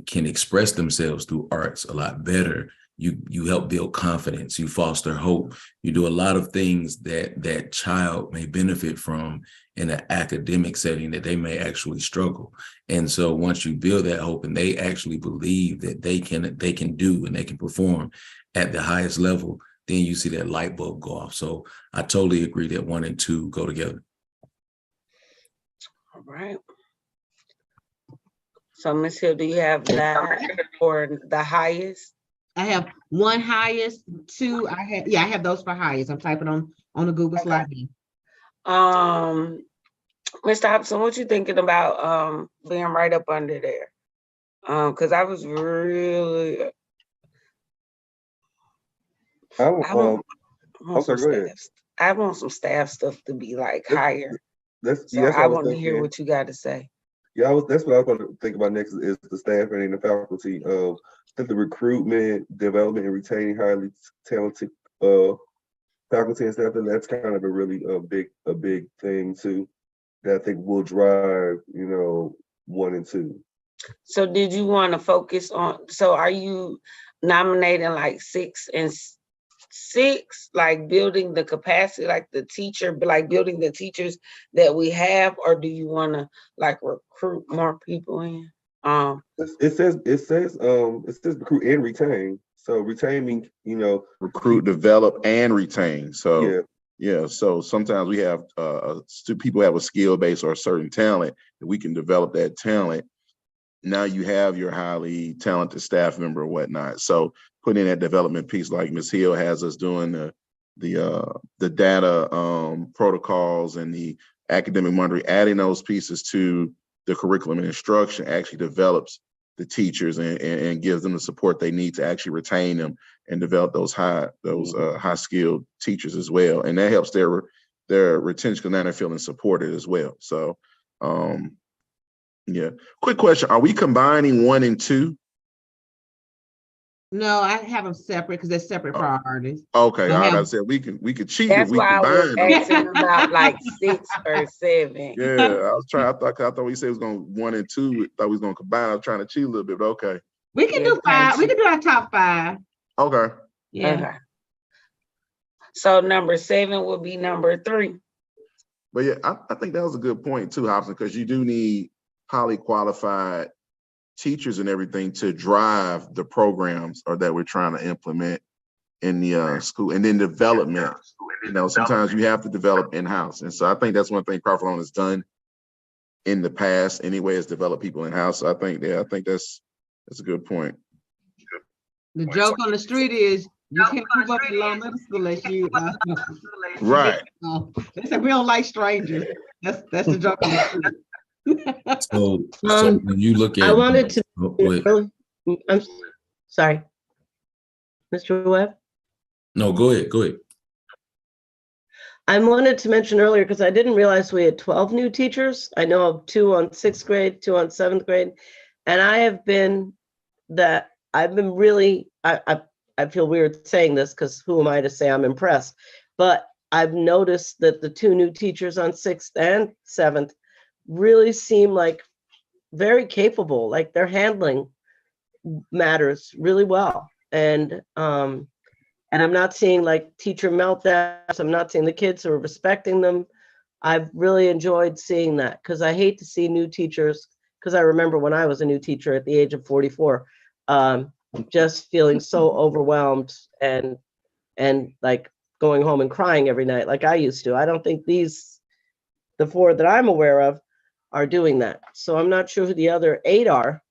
can express themselves through arts a lot better, you help build confidence, you foster hope, you do a lot of things that child may benefit from in an academic setting that they may actually struggle. And so once you build that hope and they actually believe that they can do and they can perform at the highest level, then you see that light bulb go off. So I totally agree that 1 and 2 go together.
All right. So Ms. Hill, do you have that for the highest?
I have 1 highest, 2. I have those for highest. I'm typing on the Google slide.
Mr. Hobson, what you thinking about being right up under there? Because I was really I want some staff stuff to be like higher. I want to hear what you got to say.
Yeah, that's what I was going to think about next is the staffing and the faculty. I think the recruitment, development, and retaining highly talented faculty and staff, and that's kind of a big thing too, that I think will drive 1 and 2.
So did you want to focus on? So are you nominating like 6 and 6, like building the capacity, like the teacher, like building the teachers that we have, or do you want to like recruit more people in?
It says recruit and retain. So retaining,
Recruit, develop, and retain. So
yeah.
yeah, so sometimes we have people have a skill base or a certain talent, and we can develop that talent. Now you have your highly talented staff member or whatnot. So putting in that development piece, like Ms. Hill has us doing the data protocols and the academic monitoring, adding those pieces to the curriculum and instruction actually develops the teachers and gives them the support they need to actually retain them and develop those high skilled teachers as well. And that helps their retention because now they're feeling supported as well. So yeah. Quick question. Are we combining 1 and 2?
No, I have them separate because they're separate priorities.
Okay.
I
All right. I
have-
said we could cheat
That's
if we
why I was
combine them.
asking about like 6 or 7.
Yeah, I thought we said it was going 1 and 2. Thought we was going to combine. I was trying to cheat a little bit, but okay.
We can
Yeah,
do 5. We can do our top 5.
Okay.
Yeah.
Okay. So number 7 will be number 3.
But yeah, I think that was a good point too, Hobson, because you do need highly qualified teachers and everything to drive the programs or that we're trying to implement in the school. And then development, sometimes you have to develop in-house. And so I think that's one thing Crawford Long has done in the past anyway, is develop people in-house. So I think that's a good point.
The joke on the street is you can't move up in Long Middle School unless you
Right.
They said we don't like strangers. That's the joke on the street.
So when you look at,
I wanted to.
go ahead.
I'm sorry, Mr. Webb.
No, go ahead.
I wanted to mention earlier, because I didn't realize we had 12 new teachers. I know of 2 on 6th grade, 2 on 7th grade. And I've been really, I feel weird saying this because who am I to say I'm impressed? But I've noticed that the 2 new teachers on 6th and 7th really seem like very capable, like they're handling matters really well. And I'm not seeing like teacher meltdowns. I'm not seeing the kids who are respecting them. I've really enjoyed seeing that because I hate to see new teachers, because I remember when I was a new teacher at the age of 44, just feeling so overwhelmed and like going home and crying every night like I used to. I don't think the 4 that I'm aware of are doing that. So I'm not sure who the other 8 are,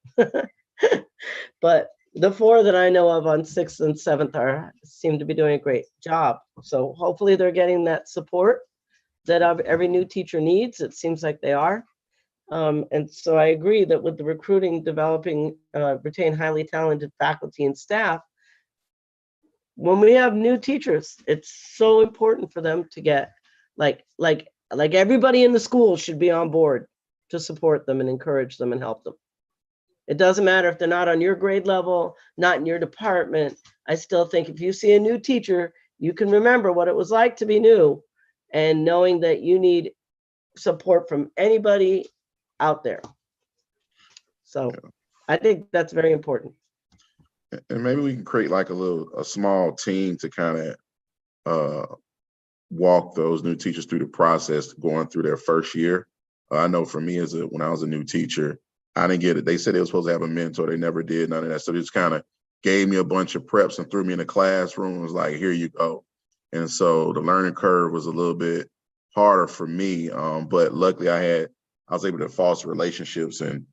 but the 4 that I know of on 6th and 7th seem to be doing a great job. So hopefully they're getting that support that every new teacher needs. It seems like they are. And so I agree that with the recruiting, developing, retain highly talented faculty and staff, when we have new teachers, it's so important for them to get like everybody in the school should be on board to support them and encourage them and help them. It doesn't matter if they're not on your grade level, not in your department. I still think if you see a new teacher, you can remember what it was like to be new and knowing that you need support from anybody out there. So I think that's very important.
And maybe we can create like a small team to kind of walk those new teachers through the process going through their first year. I know for me when I was a new teacher, I didn't get it. They said they were supposed to have a mentor. They never did none of that. So they just kind of gave me a bunch of preps and threw me in the classroom and was like, here you go. And so the learning curve was a little bit harder for me. But luckily I was able to foster relationships and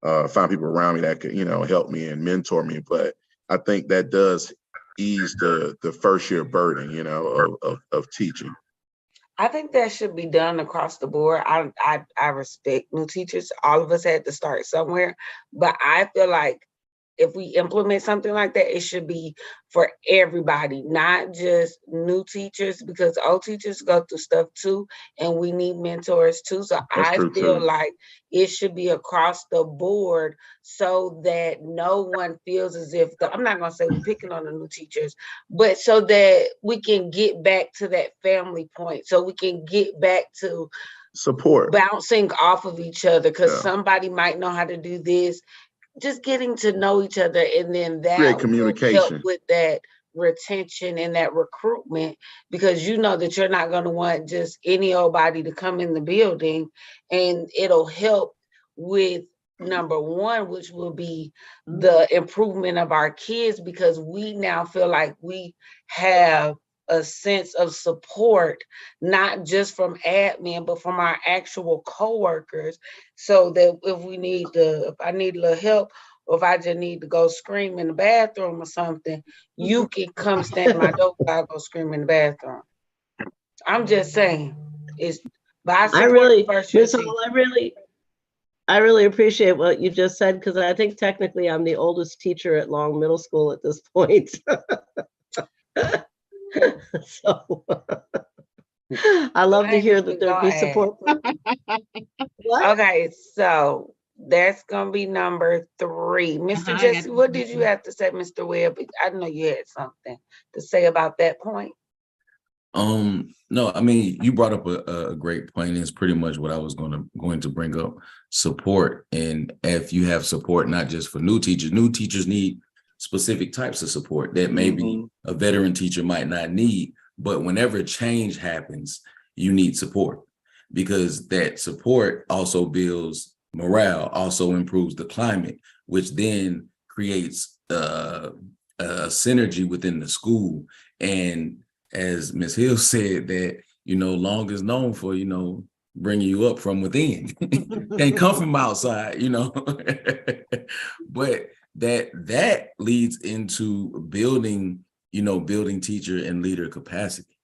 find people around me that could, help me and mentor me. But I think that does ease the first year burden, of teaching.
I think that should be done across the board. I respect new teachers. All of us had to start somewhere, but I feel like if we implement something like that, it should be for everybody, not just new teachers, because old teachers go through stuff too, and we need mentors too. So
That's
I
true,
feel
too.
like it should be across the board so that no one feels as if I'm not going to say we're picking on the new teachers, but so that we can get back to that family point, so we can get back to
Support.
bouncing off of each other, because
Yeah.
somebody might know how to do this. just getting to know each other, and then that
Create
will
communication.
help with that retention and that recruitment, because you know that you're not going to want just any old body to come in the building, and it'll help with number one, which will be the improvement of our kids, because we now feel like we have a sense of support, not just from admin, but from our actual coworkers, so that if I need a little help, or if I just need to go scream in the bathroom or something, you can come stand at my door while I go scream in the bathroom. I'm just saying, it's by
I really,
first year
Ms.
teachers.
Hall, I really appreciate what you just said, because I think technically I'm the oldest teacher at Long Middle School at this point. So I love to hear that there'd be support. What?
Okay, so that's gonna be number 3. Mr.
I
Jesse,
got
what did you have to say, Mr. Webb? I know you had something to say about that point.
No, I mean, you brought up a great point. It's pretty much what I was going to bring up: support. And if you have support, not just for new teachers need specific types of support that maybe a veteran teacher might not need. But whenever change happens, you need support, because that support also builds morale, also improves the climate, which then creates a synergy within the school. And as Ms. Hill said, that, Long is known for, bringing you up from within. Can't come from outside, But that leads into building teacher and leader capacity.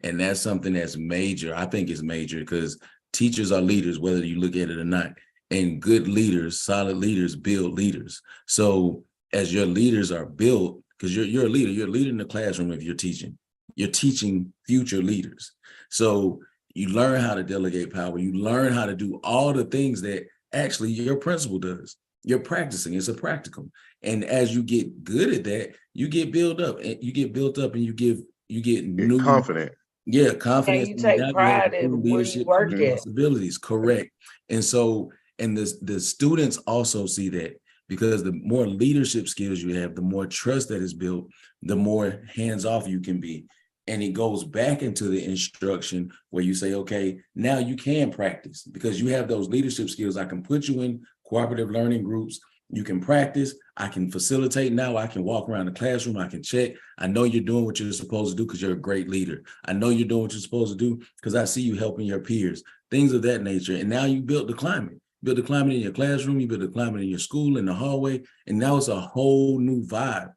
And that's something that's major. I think it's major, because teachers are leaders, whether you look at it or not. And good leaders, solid leaders, build leaders. So as your leaders are built, because you're a leader in the classroom. If you're teaching future leaders. So you learn how to delegate power. You learn how to do all the things that actually your principal does. You're practicing. It's a practicum. And as you get good at that, you get built up, and you get new
Confident.
Yeah, confidence.
And you take pride in where you work at.
Responsibilities, correct. And so, and the students also see that, because the more leadership skills you have, the more trust that is built, the more hands-off you can be. And it goes back into the instruction where you say, okay, now you can practice, because you have those leadership skills. I can put you in cooperative learning groups. You can practice. I can facilitate now. I can walk around the classroom. I can check. I know you're doing what you're supposed to do because you're a great leader. I know you're doing what you're supposed to do because I see you helping your peers, things of that nature. And now you built the climate. Build the climate in your classroom. You build the climate in your school, in the hallway. And now it's a whole new vibe.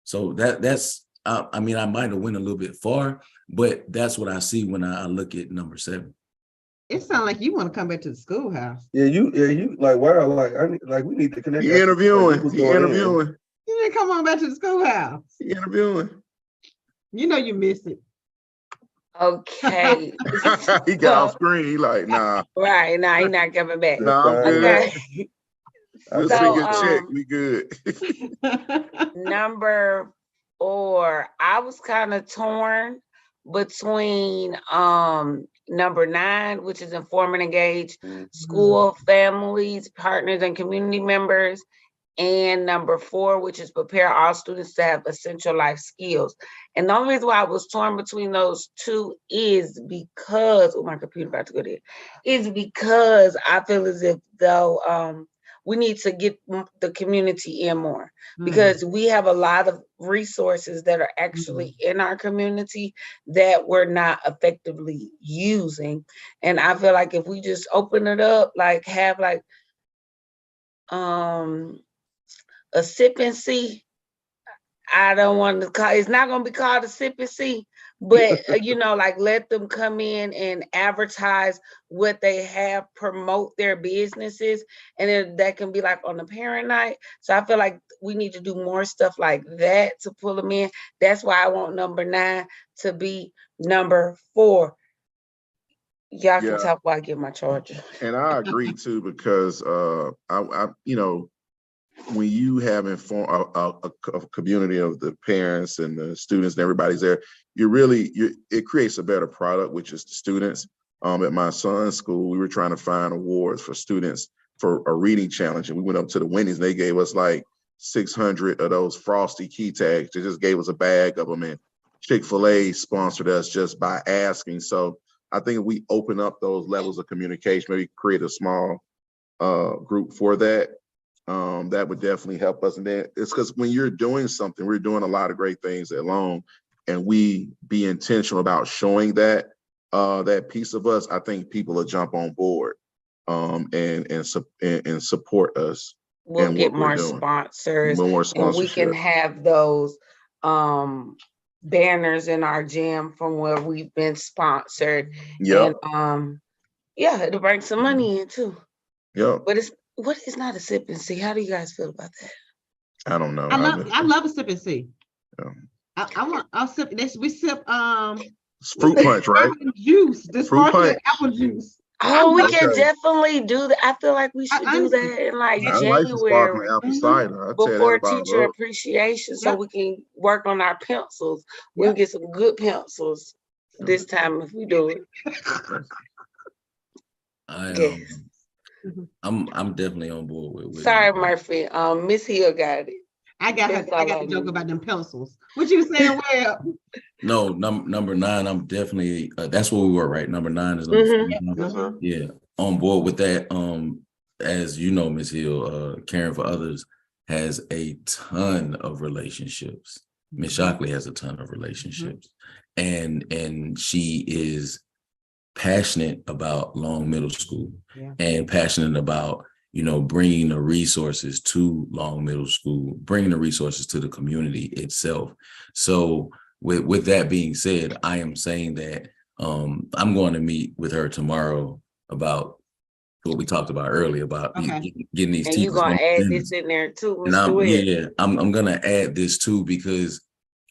So that's, I mean, I might have went a little bit far, but that's what I see when I look at number 7.
It sounds like you want to come back to the schoolhouse.
Yeah, you like, wow, we need to connect.
You interviewing.
Like,
You interviewing.
You didn't come on back to the schoolhouse.
You interviewing.
You know you miss it.
Okay.
He got off screen. He like, nah.
Right, now he's not coming back.
Nah, I'm good.
Okay.
We'll
So,
send you a check. We good.
Number 4, I was kind of torn between number 9, which is inform and engage school, families, partners, and community members, and number 4, which is prepare all students to have essential life skills. And the only reason why I was torn between those 2 is because, oh, my computer about to go there, is because I feel as if though we need to get the community in more, because we have a lot of resources that are actually in our community that we're not effectively using. And I feel like if we just open it up, like have like a sip and see. I don't want to call, it's not going to be called a sip and see, but like let them come in and advertise what they have, promote their businesses, and then that can be like on the parent night. So I feel like we need to do more stuff like that to pull them in. That's why I want number 9 to be number 4. Y'all can talk while I get my charger.
And I agree too, because I when you have a community of the parents and the students and everybody's there, it creates a better product, which is the students. At my son's school, we were trying to find awards for students for a reading challenge, and we went up to the Wendy's and they gave us like 600 of those Frosty key tags. They just gave us a bag of them, and Chick-fil-A sponsored us just by asking. So I think if we open up those levels of communication, maybe create a small group for that, that would definitely help us. And then it's because when you're doing something, we're doing a lot of great things at Long, and we be intentional about showing that that piece of us, I think people will jump on board and support us.
We'll
and
get
what we're
more
doing.
sponsors,
More
and we can
sponsorship.
have those banners in our gym from where we've been sponsored.
Yep.
And yeah, it'll bring some money in too.
Yep.
But it's not a sip and see. How do you guys feel about that?
I don't know.
I love a sip and see.
Yeah.
I'll sip this. We sip
It's fruit punch, right?
apple juice. This
Fruit
sparkling
punch.
apple juice.
Oh, we can
Okay.
definitely do that. I feel like we should do
honestly,
that in like
I like the sparkling
January
apple
Mhm.
cider. I'll tell you that
before
about
teacher
it.
appreciation, so
Yep.
we can work on our pencils. We'll
Yep.
get some good pencils this time if we do it. Yes.
I'm definitely on board with
Sorry,
it.
Murphy. Miss Hill got it.
I got
That's all
the
I
joke
need.
about them pencils. What you saying, Webb?
No, number 9, I'm definitely that's where we were, right? Number 9 is number
Mhm.
5.
Mhm.
Yeah, on board with that. As you know, Ms. Hill, Caring for Others has a ton of relationships. Ms. Shockley has a ton of relationships, and she is passionate about Long Middle School, and passionate about, bringing the resources to Long Middle School, bringing the resources to the community itself. So with that being said, I am saying that I'm going to meet with her tomorrow about what we talked about earlier about getting these
And
teachers.
you're gonna
on
add
attendance.
this in there too,
And
Mr. Webb.
I'm gonna add this too, because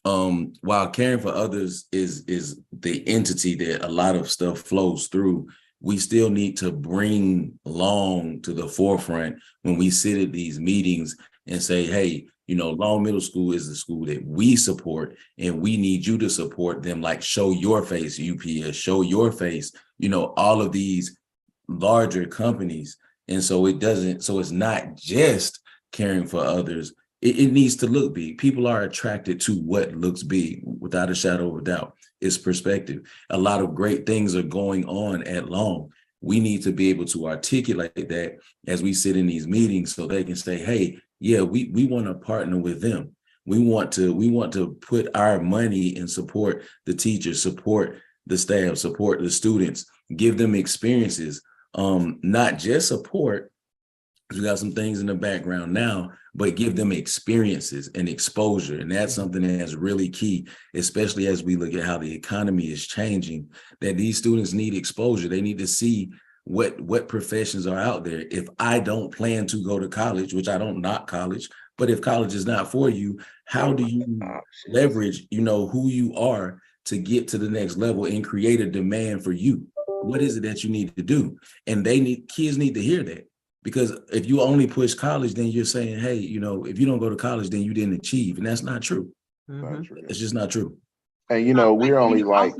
while Caring for Others is the entity that a lot of stuff flows through, we still need to bring Long to the forefront when we sit at these meetings and say, hey, Long Middle School is the school that we support, and we need you to support them. Like, show your face, UPS, show your face, all of these larger companies. And so it's not just Caring for Others. It needs to look big. People are attracted to what looks big, without a shadow of a doubt. It's perspective. A lot of great things are going on at Long. We need to be able to articulate that as we sit in these meetings, so they can say, hey, yeah, we want to partner with them. We want to put our money and support the teachers, support the staff, support the students, give them experiences, not just support. We got some things in the background now, but give them experiences and exposure. And that's something that's really key, especially as we look at how the economy is changing, that these students need exposure. They need to see what professions are out there. If I don't plan to go to college, which I don't knock college, but if college is not for you, how do you leverage, who you are to get to the next level and create a demand for you? What is it that you need to do? And kids need to hear that. Because if you only push college, then you're saying, hey, if you don't go to college, then you didn't achieve. And that's not true.
Not true.
It's just not true.
And we're only like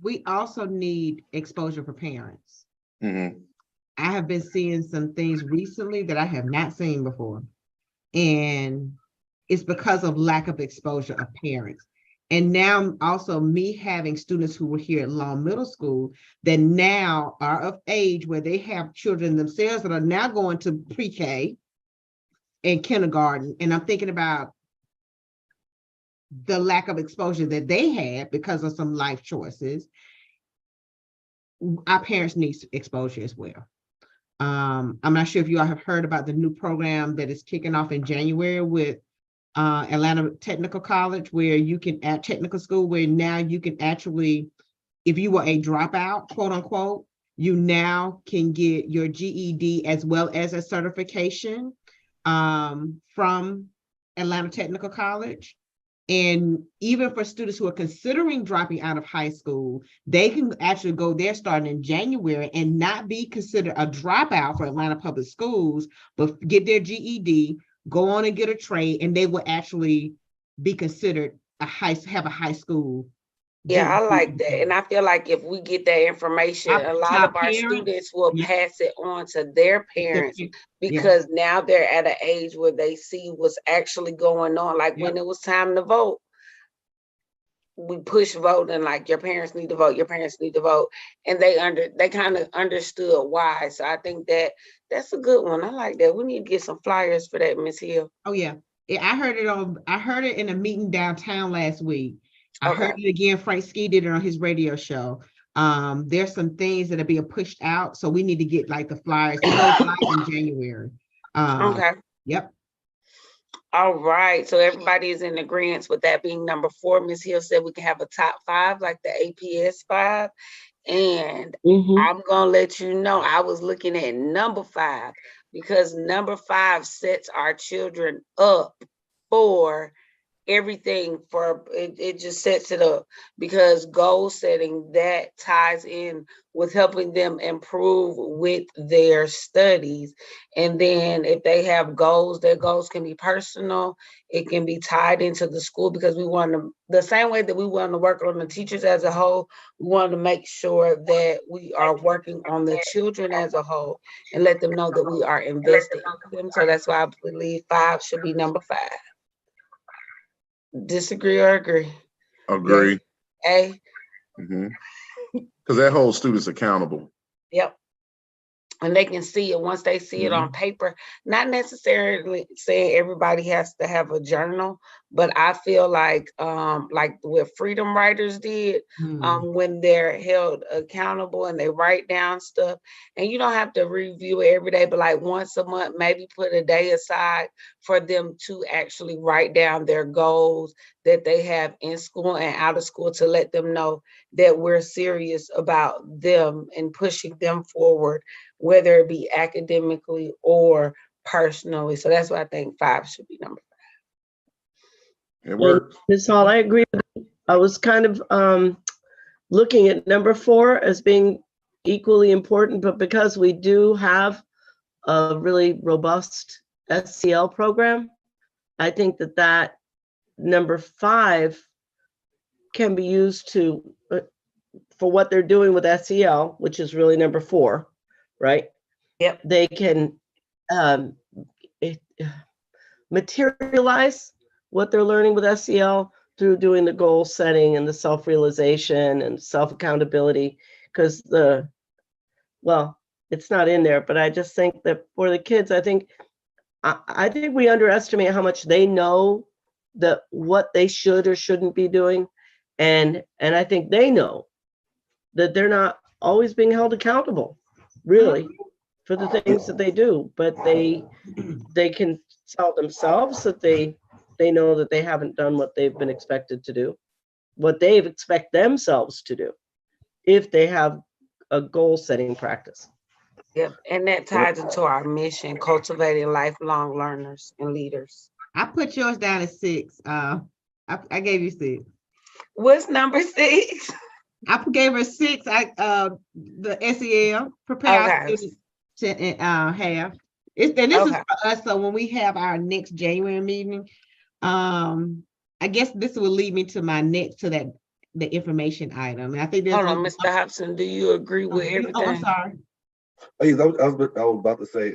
we also need exposure for parents.
Mhm.
I have been seeing some things recently that I have not seen before. And it's because of lack of exposure of parents. And now also me having students who were here at Long Middle School that now are of age where they have children themselves that are now going to pre-K and kindergarten. And I'm thinking about the lack of exposure that they had because of some life choices. Our parents need exposure as well. I'm not sure if you all have heard about the new program that is kicking off in January with Atlanta Technical College, where you can at technical school, where now you can actually, if you were a dropout, quote unquote, you now can get your GED as well as a certification from Atlanta Technical College. And even for students who are considering dropping out of high school, they can actually go there starting in January and not be considered a dropout for Atlanta Public Schools, but get their GED, go on and get a trade, and they will actually be considered have a high school
Yeah, I like that. And I feel like if we get that information,
Our
a lot
top
of our
parents,
students will
yeah.
pass it on to their parents because now they're at an age where they see what's actually going on. Like when it was time to vote, we push voting, like your parents need to vote, your parents need to vote. And they kind of understood why. So I think that's a good one. I like that. We need to get some flyers for that, Ms. Hill.
Oh, yeah. I heard it in a meeting downtown last week. I heard it again. Frank Ski did it on his radio show. There's some things that are being pushed out, so we need to get like the flyers. It goes live in January.
Okay.
Yep.
All right. So everybody is in agreement with that being number 4. Ms. Hill said we can have a top 5, like the APS 5. And I'm gonna let you know, I was looking at number 5 because number 5 sets our children up for everything. For it just sets it up, because goal setting, that ties in with helping them improve with their studies. And then if they have goals, their goals can be personal, it can be tied into the school, because we want to, the same way that we want to work on the teachers as a whole, we want to make sure that we are working on the children as a whole and let them know that we are investing in them. So that's why I believe 5 should be number 5. Disagree or agree?
Agree.
A.
Because that holds students accountable.
Yep. And they can see it once they see it on paper. Not necessarily saying everybody has to have a journal, but I feel like what Freedom Writers did, when they're held accountable and they write down stuff, and you don't have to review it every day, but like once a month, maybe put a day aside for them to actually write down their goals that they have in school and out of school, to let them know that we're serious about them and pushing them forward, whether it be academically or personally. So that's why I think 5 should be number 5.
It works.
Ms. Hall, I agree with you. I was kind of looking at number 4 as being equally important, but because we do have a really robust SEL program, I think that number 5 can be used to for what they're doing with SEL, which is really number 4, right?
Yep.
They can materialize what they're learning with SEL through doing the goal setting and the self-realization and self-accountability, because it's not in there, but I just think that for the kids, I think we underestimate how much they know that what they should or shouldn't be doing. And I think they know that they're not always being held accountable, really, for the things that they do, but they can tell themselves that they know that they haven't done what they've been expected to do, what they expect themselves to do, if they have a goal setting practice.
Yep. And that ties into our mission, cultivating lifelong learners and leaders.
I put yours down at 6. I gave you 6.
What's number 6?
I gave her 6. The SEL prepare our students to have. And this is for us. So when we have our next January meeting, I guess this will lead me to the information item. And I think there's.
Hold on, Mr. Hobson, do you agree with everything?
Oh, I'm sorry.
I was about to say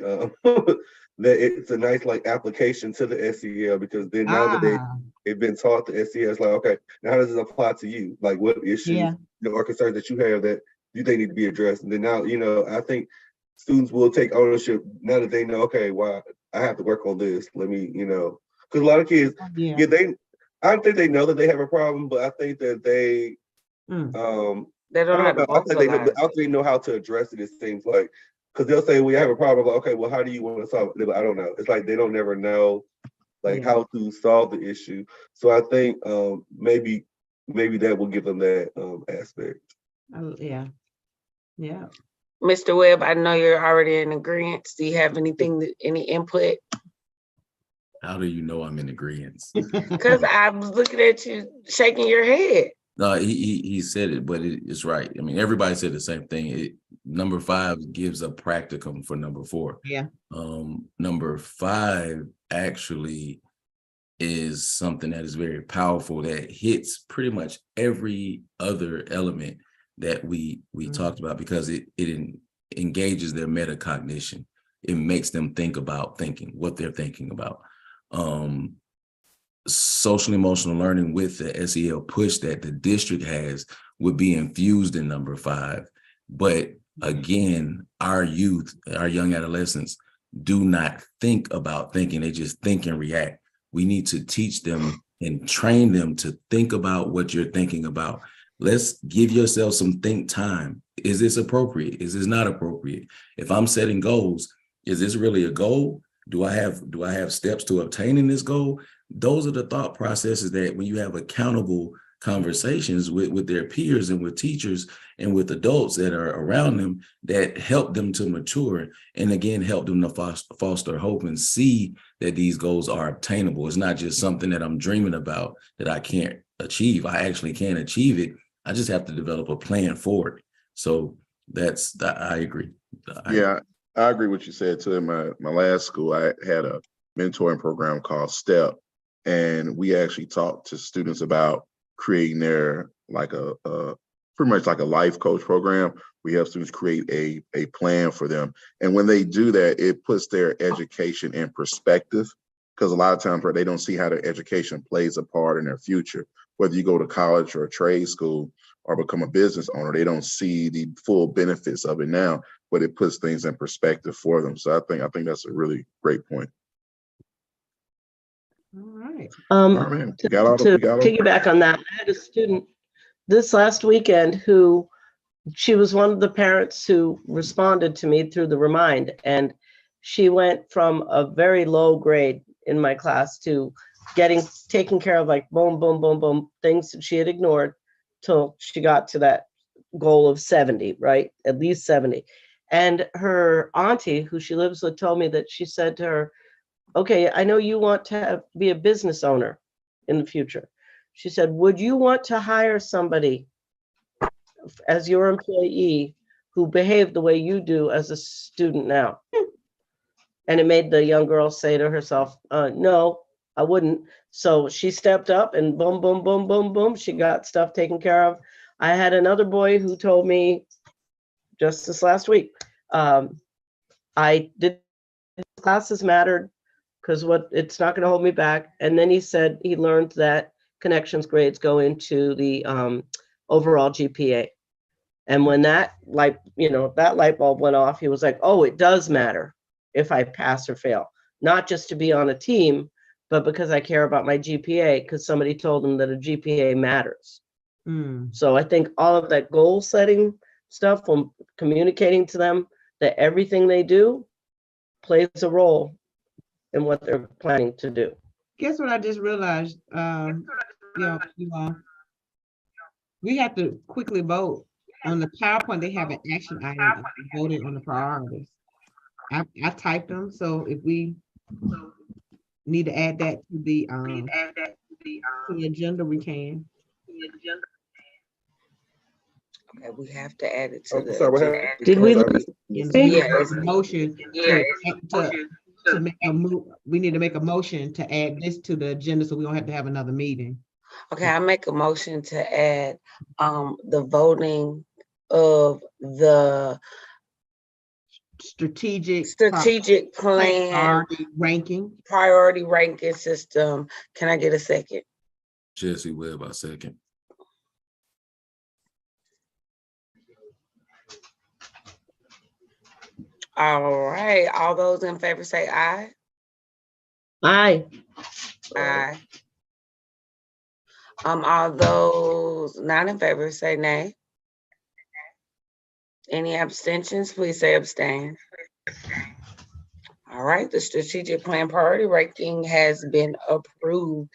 that it's a nice application to the SEL, because then now that they've been taught the SEL, it's like, okay, now how does it apply to you? Like, what issues or concerns that you have that you think need to be addressed? And then now, I think students will take ownership now that they know, okay, well, I have to work on this. Let me, because a lot of kids, I don't think they know that they have a problem, but I think that they
they don't have
I think they know how to address it, it seems like, because they'll say, we have a problem. Like, okay, well, how do you want to solve it? But I don't know. It's like they don't never know how to solve the issue. So I think maybe that will give them that aspect.
Yeah.
Mr. Webb, I know you're already in agreement. Do you have any input?
How do you know I'm in agreement?
Because I was looking at you shaking your head.
No, he said it, but it's right. I mean, everybody said the same thing. Number 5 gives a practicum for number 4.
Yeah.
Number 5 actually is something that is very powerful that hits pretty much every other element that we talked about, because it engages their metacognition. It makes them think about thinking, what they're thinking about. Social emotional learning with the SEL push that the district has would be infused in number 5. But again, our youth, our young adolescents do not think about thinking. They just think and react. We need to teach them and train them to think about what you're thinking about. Let's give yourself some think time. Is this appropriate? Is this not appropriate? If I'm setting goals, is this really a goal? Do I have steps to obtaining this goal? Those are the thought processes that when you have accountable conversations with their peers and with teachers and with adults that are around them, that help them to mature, and again, help them to foster hope and see that these goals are obtainable. It's not just something that I'm dreaming about that I can't achieve. I actually can achieve it. I just have to develop a plan for it. So I agree.
Yeah, I agree with what you said too. In my last school, I had a mentoring program called STEP, and we actually talked to students about creating their pretty much like a life coach program. We have students create a plan for them, and when they do that, it puts their education in perspective, because a lot of times they don't see how their education plays a part in their future. Whether you go to college or a trade school or become a business owner, they don't see the full benefits of it now, but it puts things in perspective for them. So I think that's a really great point.
All right.
All right, man.
To piggyback on that, I had a student this last weekend who, she was one of the parents who responded to me through the Remind, and she went from a very low grade in my class to taken care of, like boom, boom, boom, boom, things that she had ignored till she got to that goal of 70, right? At least 70. And her auntie, who she lives with, told me that she said to her, okay, I know you want to be a business owner in the future. She said, would you want to hire somebody as your employee who behaved the way you do as a student now? And it made the young girl say to herself, no, I wouldn't. So she stepped up and boom, boom, boom, boom, boom. She got stuff taken care of. I had another boy who told me just this last week, I did classes mattered because it's not going to hold me back. And then he said he learned that connections grades go into the overall GPA. And when that light bulb went off, he was like, oh, it does matter if I pass or fail, not just to be on a team, but because I care about my GPA, because somebody told him that a GPA matters. So I think all of that goal setting stuff, from communicating to them that everything they do plays a role in what they're planning to do.
Guess what I just realized? You all, we have to quickly vote. On the PowerPoint, they have an action item voting on the priorities. I typed them, so if we need to add that to the agenda, we can.
Okay, we have to add it to
I'm
the
sorry, what
agenda.
happened?
Did we-
Motion to make a move. We need to make a motion to add this to the agenda so we don't have to have another meeting.
Okay, I make a motion to add the voting of the
Strategic
plan priority ranking system. Can I get a second?
Jesse Webb, I second.
All right, all those in favor say aye.
Aye.
Aye. All those not in favor say nay. Any abstentions, please say abstain. All right, the strategic plan priority ranking has been approved.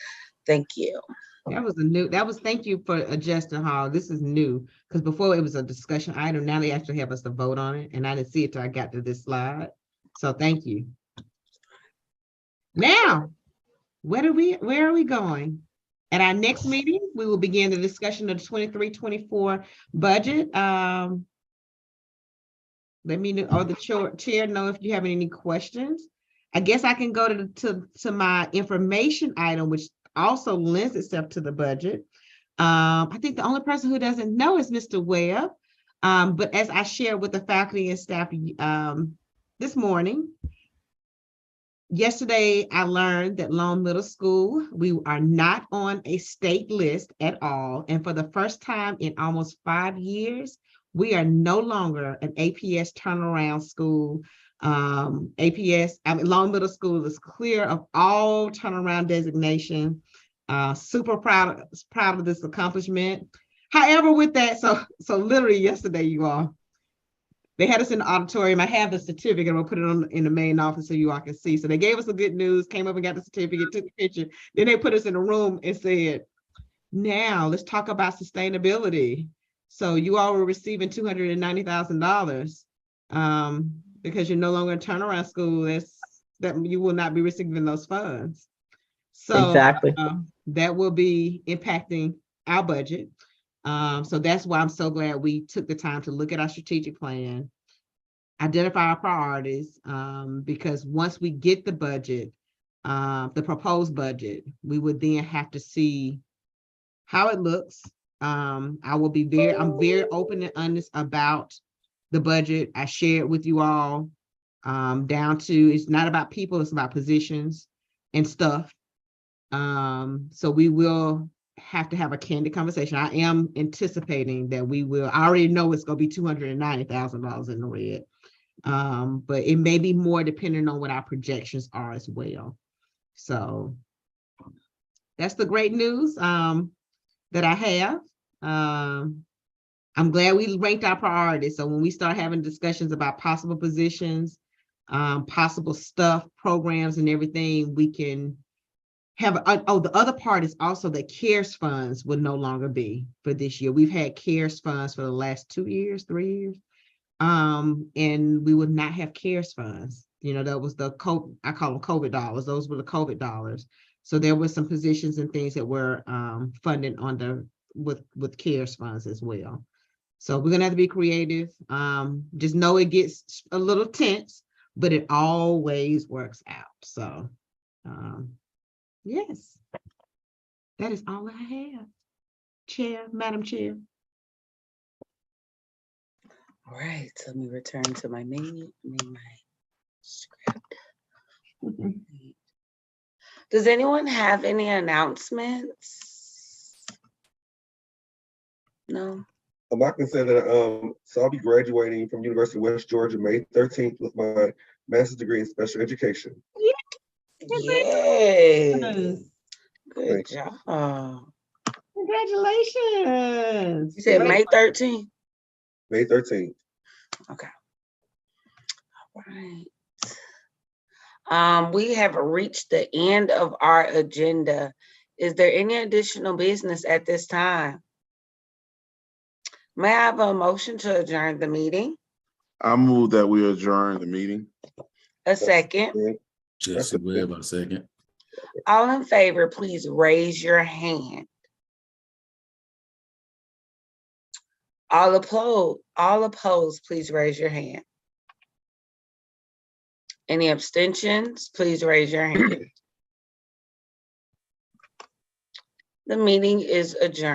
Thank you.
Thank you for adjusting how this is new, because before it was a discussion item. Now they actually have us to vote on it, and I didn't see it till I got to this slide. So thank you. Now, where are we going? At our next meeting, we will begin the discussion of the 23-24 budget. Let me know, or the chair know if you have any questions. I guess I can go to my information item, which also lends itself to the budget. I think the only person who doesn't know is Mr. Webb. But as I shared with the faculty and staff this morning, yesterday I learned that Long Middle School, we are not on a state list at all. And for the first time in almost 5 years, we are no longer an APS turnaround school. Long Middle School is clear of all turnaround designation. Super proud of this accomplishment. However, with that, so literally yesterday, you all, they had us in the auditorium. I have the certificate. We'll put it in the main office so you all can see. So they gave us the good news, came up and got the certificate, took the picture. Then they put us in a room and said, now let's talk about sustainability. So you all were receiving $290,000 because you're no longer a turnaround school. That you will not be receiving those funds. So
Exactly.
that will be impacting our budget. So that's why I'm so glad we took the time to look at our strategic plan, identify our priorities, because once we get the budget, the proposed budget, we would then have to see how it looks. I'm very open and honest about the budget. I share it with you all, down to, it's not about people, it's about positions and stuff. So we will have to have a candid conversation. I am anticipating that I already know it's gonna be $290,000 in the red. But it may be more depending on what our projections are as well. So that's the great news that I have. I'm glad we ranked our priorities. So when we start having discussions about possible positions, possible stuff, programs and everything, we can have, the other part is also that CARES funds will no longer be for this year. We've had CARES funds for the last 2 years, 3 years. And we would not have CARES funds. That was I call them COVID dollars. Those were the COVID dollars. So there were some positions and things that were funded with CARES funds as well. So we're gonna have to be creative. Just know it gets a little tense, but it always works out. So yes, that is all I have. Madam Chair.
All right, so let me return to my script. Does anyone have any announcements? No?
I can say that so I'll be graduating from University of West Georgia May 13th with my master's degree in special education.
Yes. Good
Thanks.
job.
Congratulations.
You said May 13th?
May 13th.
Okay. All right. We have reached the end of our agenda. Is there any additional business at this time? May I have a motion to adjourn the meeting?
I move that we adjourn the meeting.
A second.
Jesse Webb, a second.
All in favor, please raise your hand. All opposed, please raise your hand. Any abstentions, please raise your hand. The meeting is adjourned.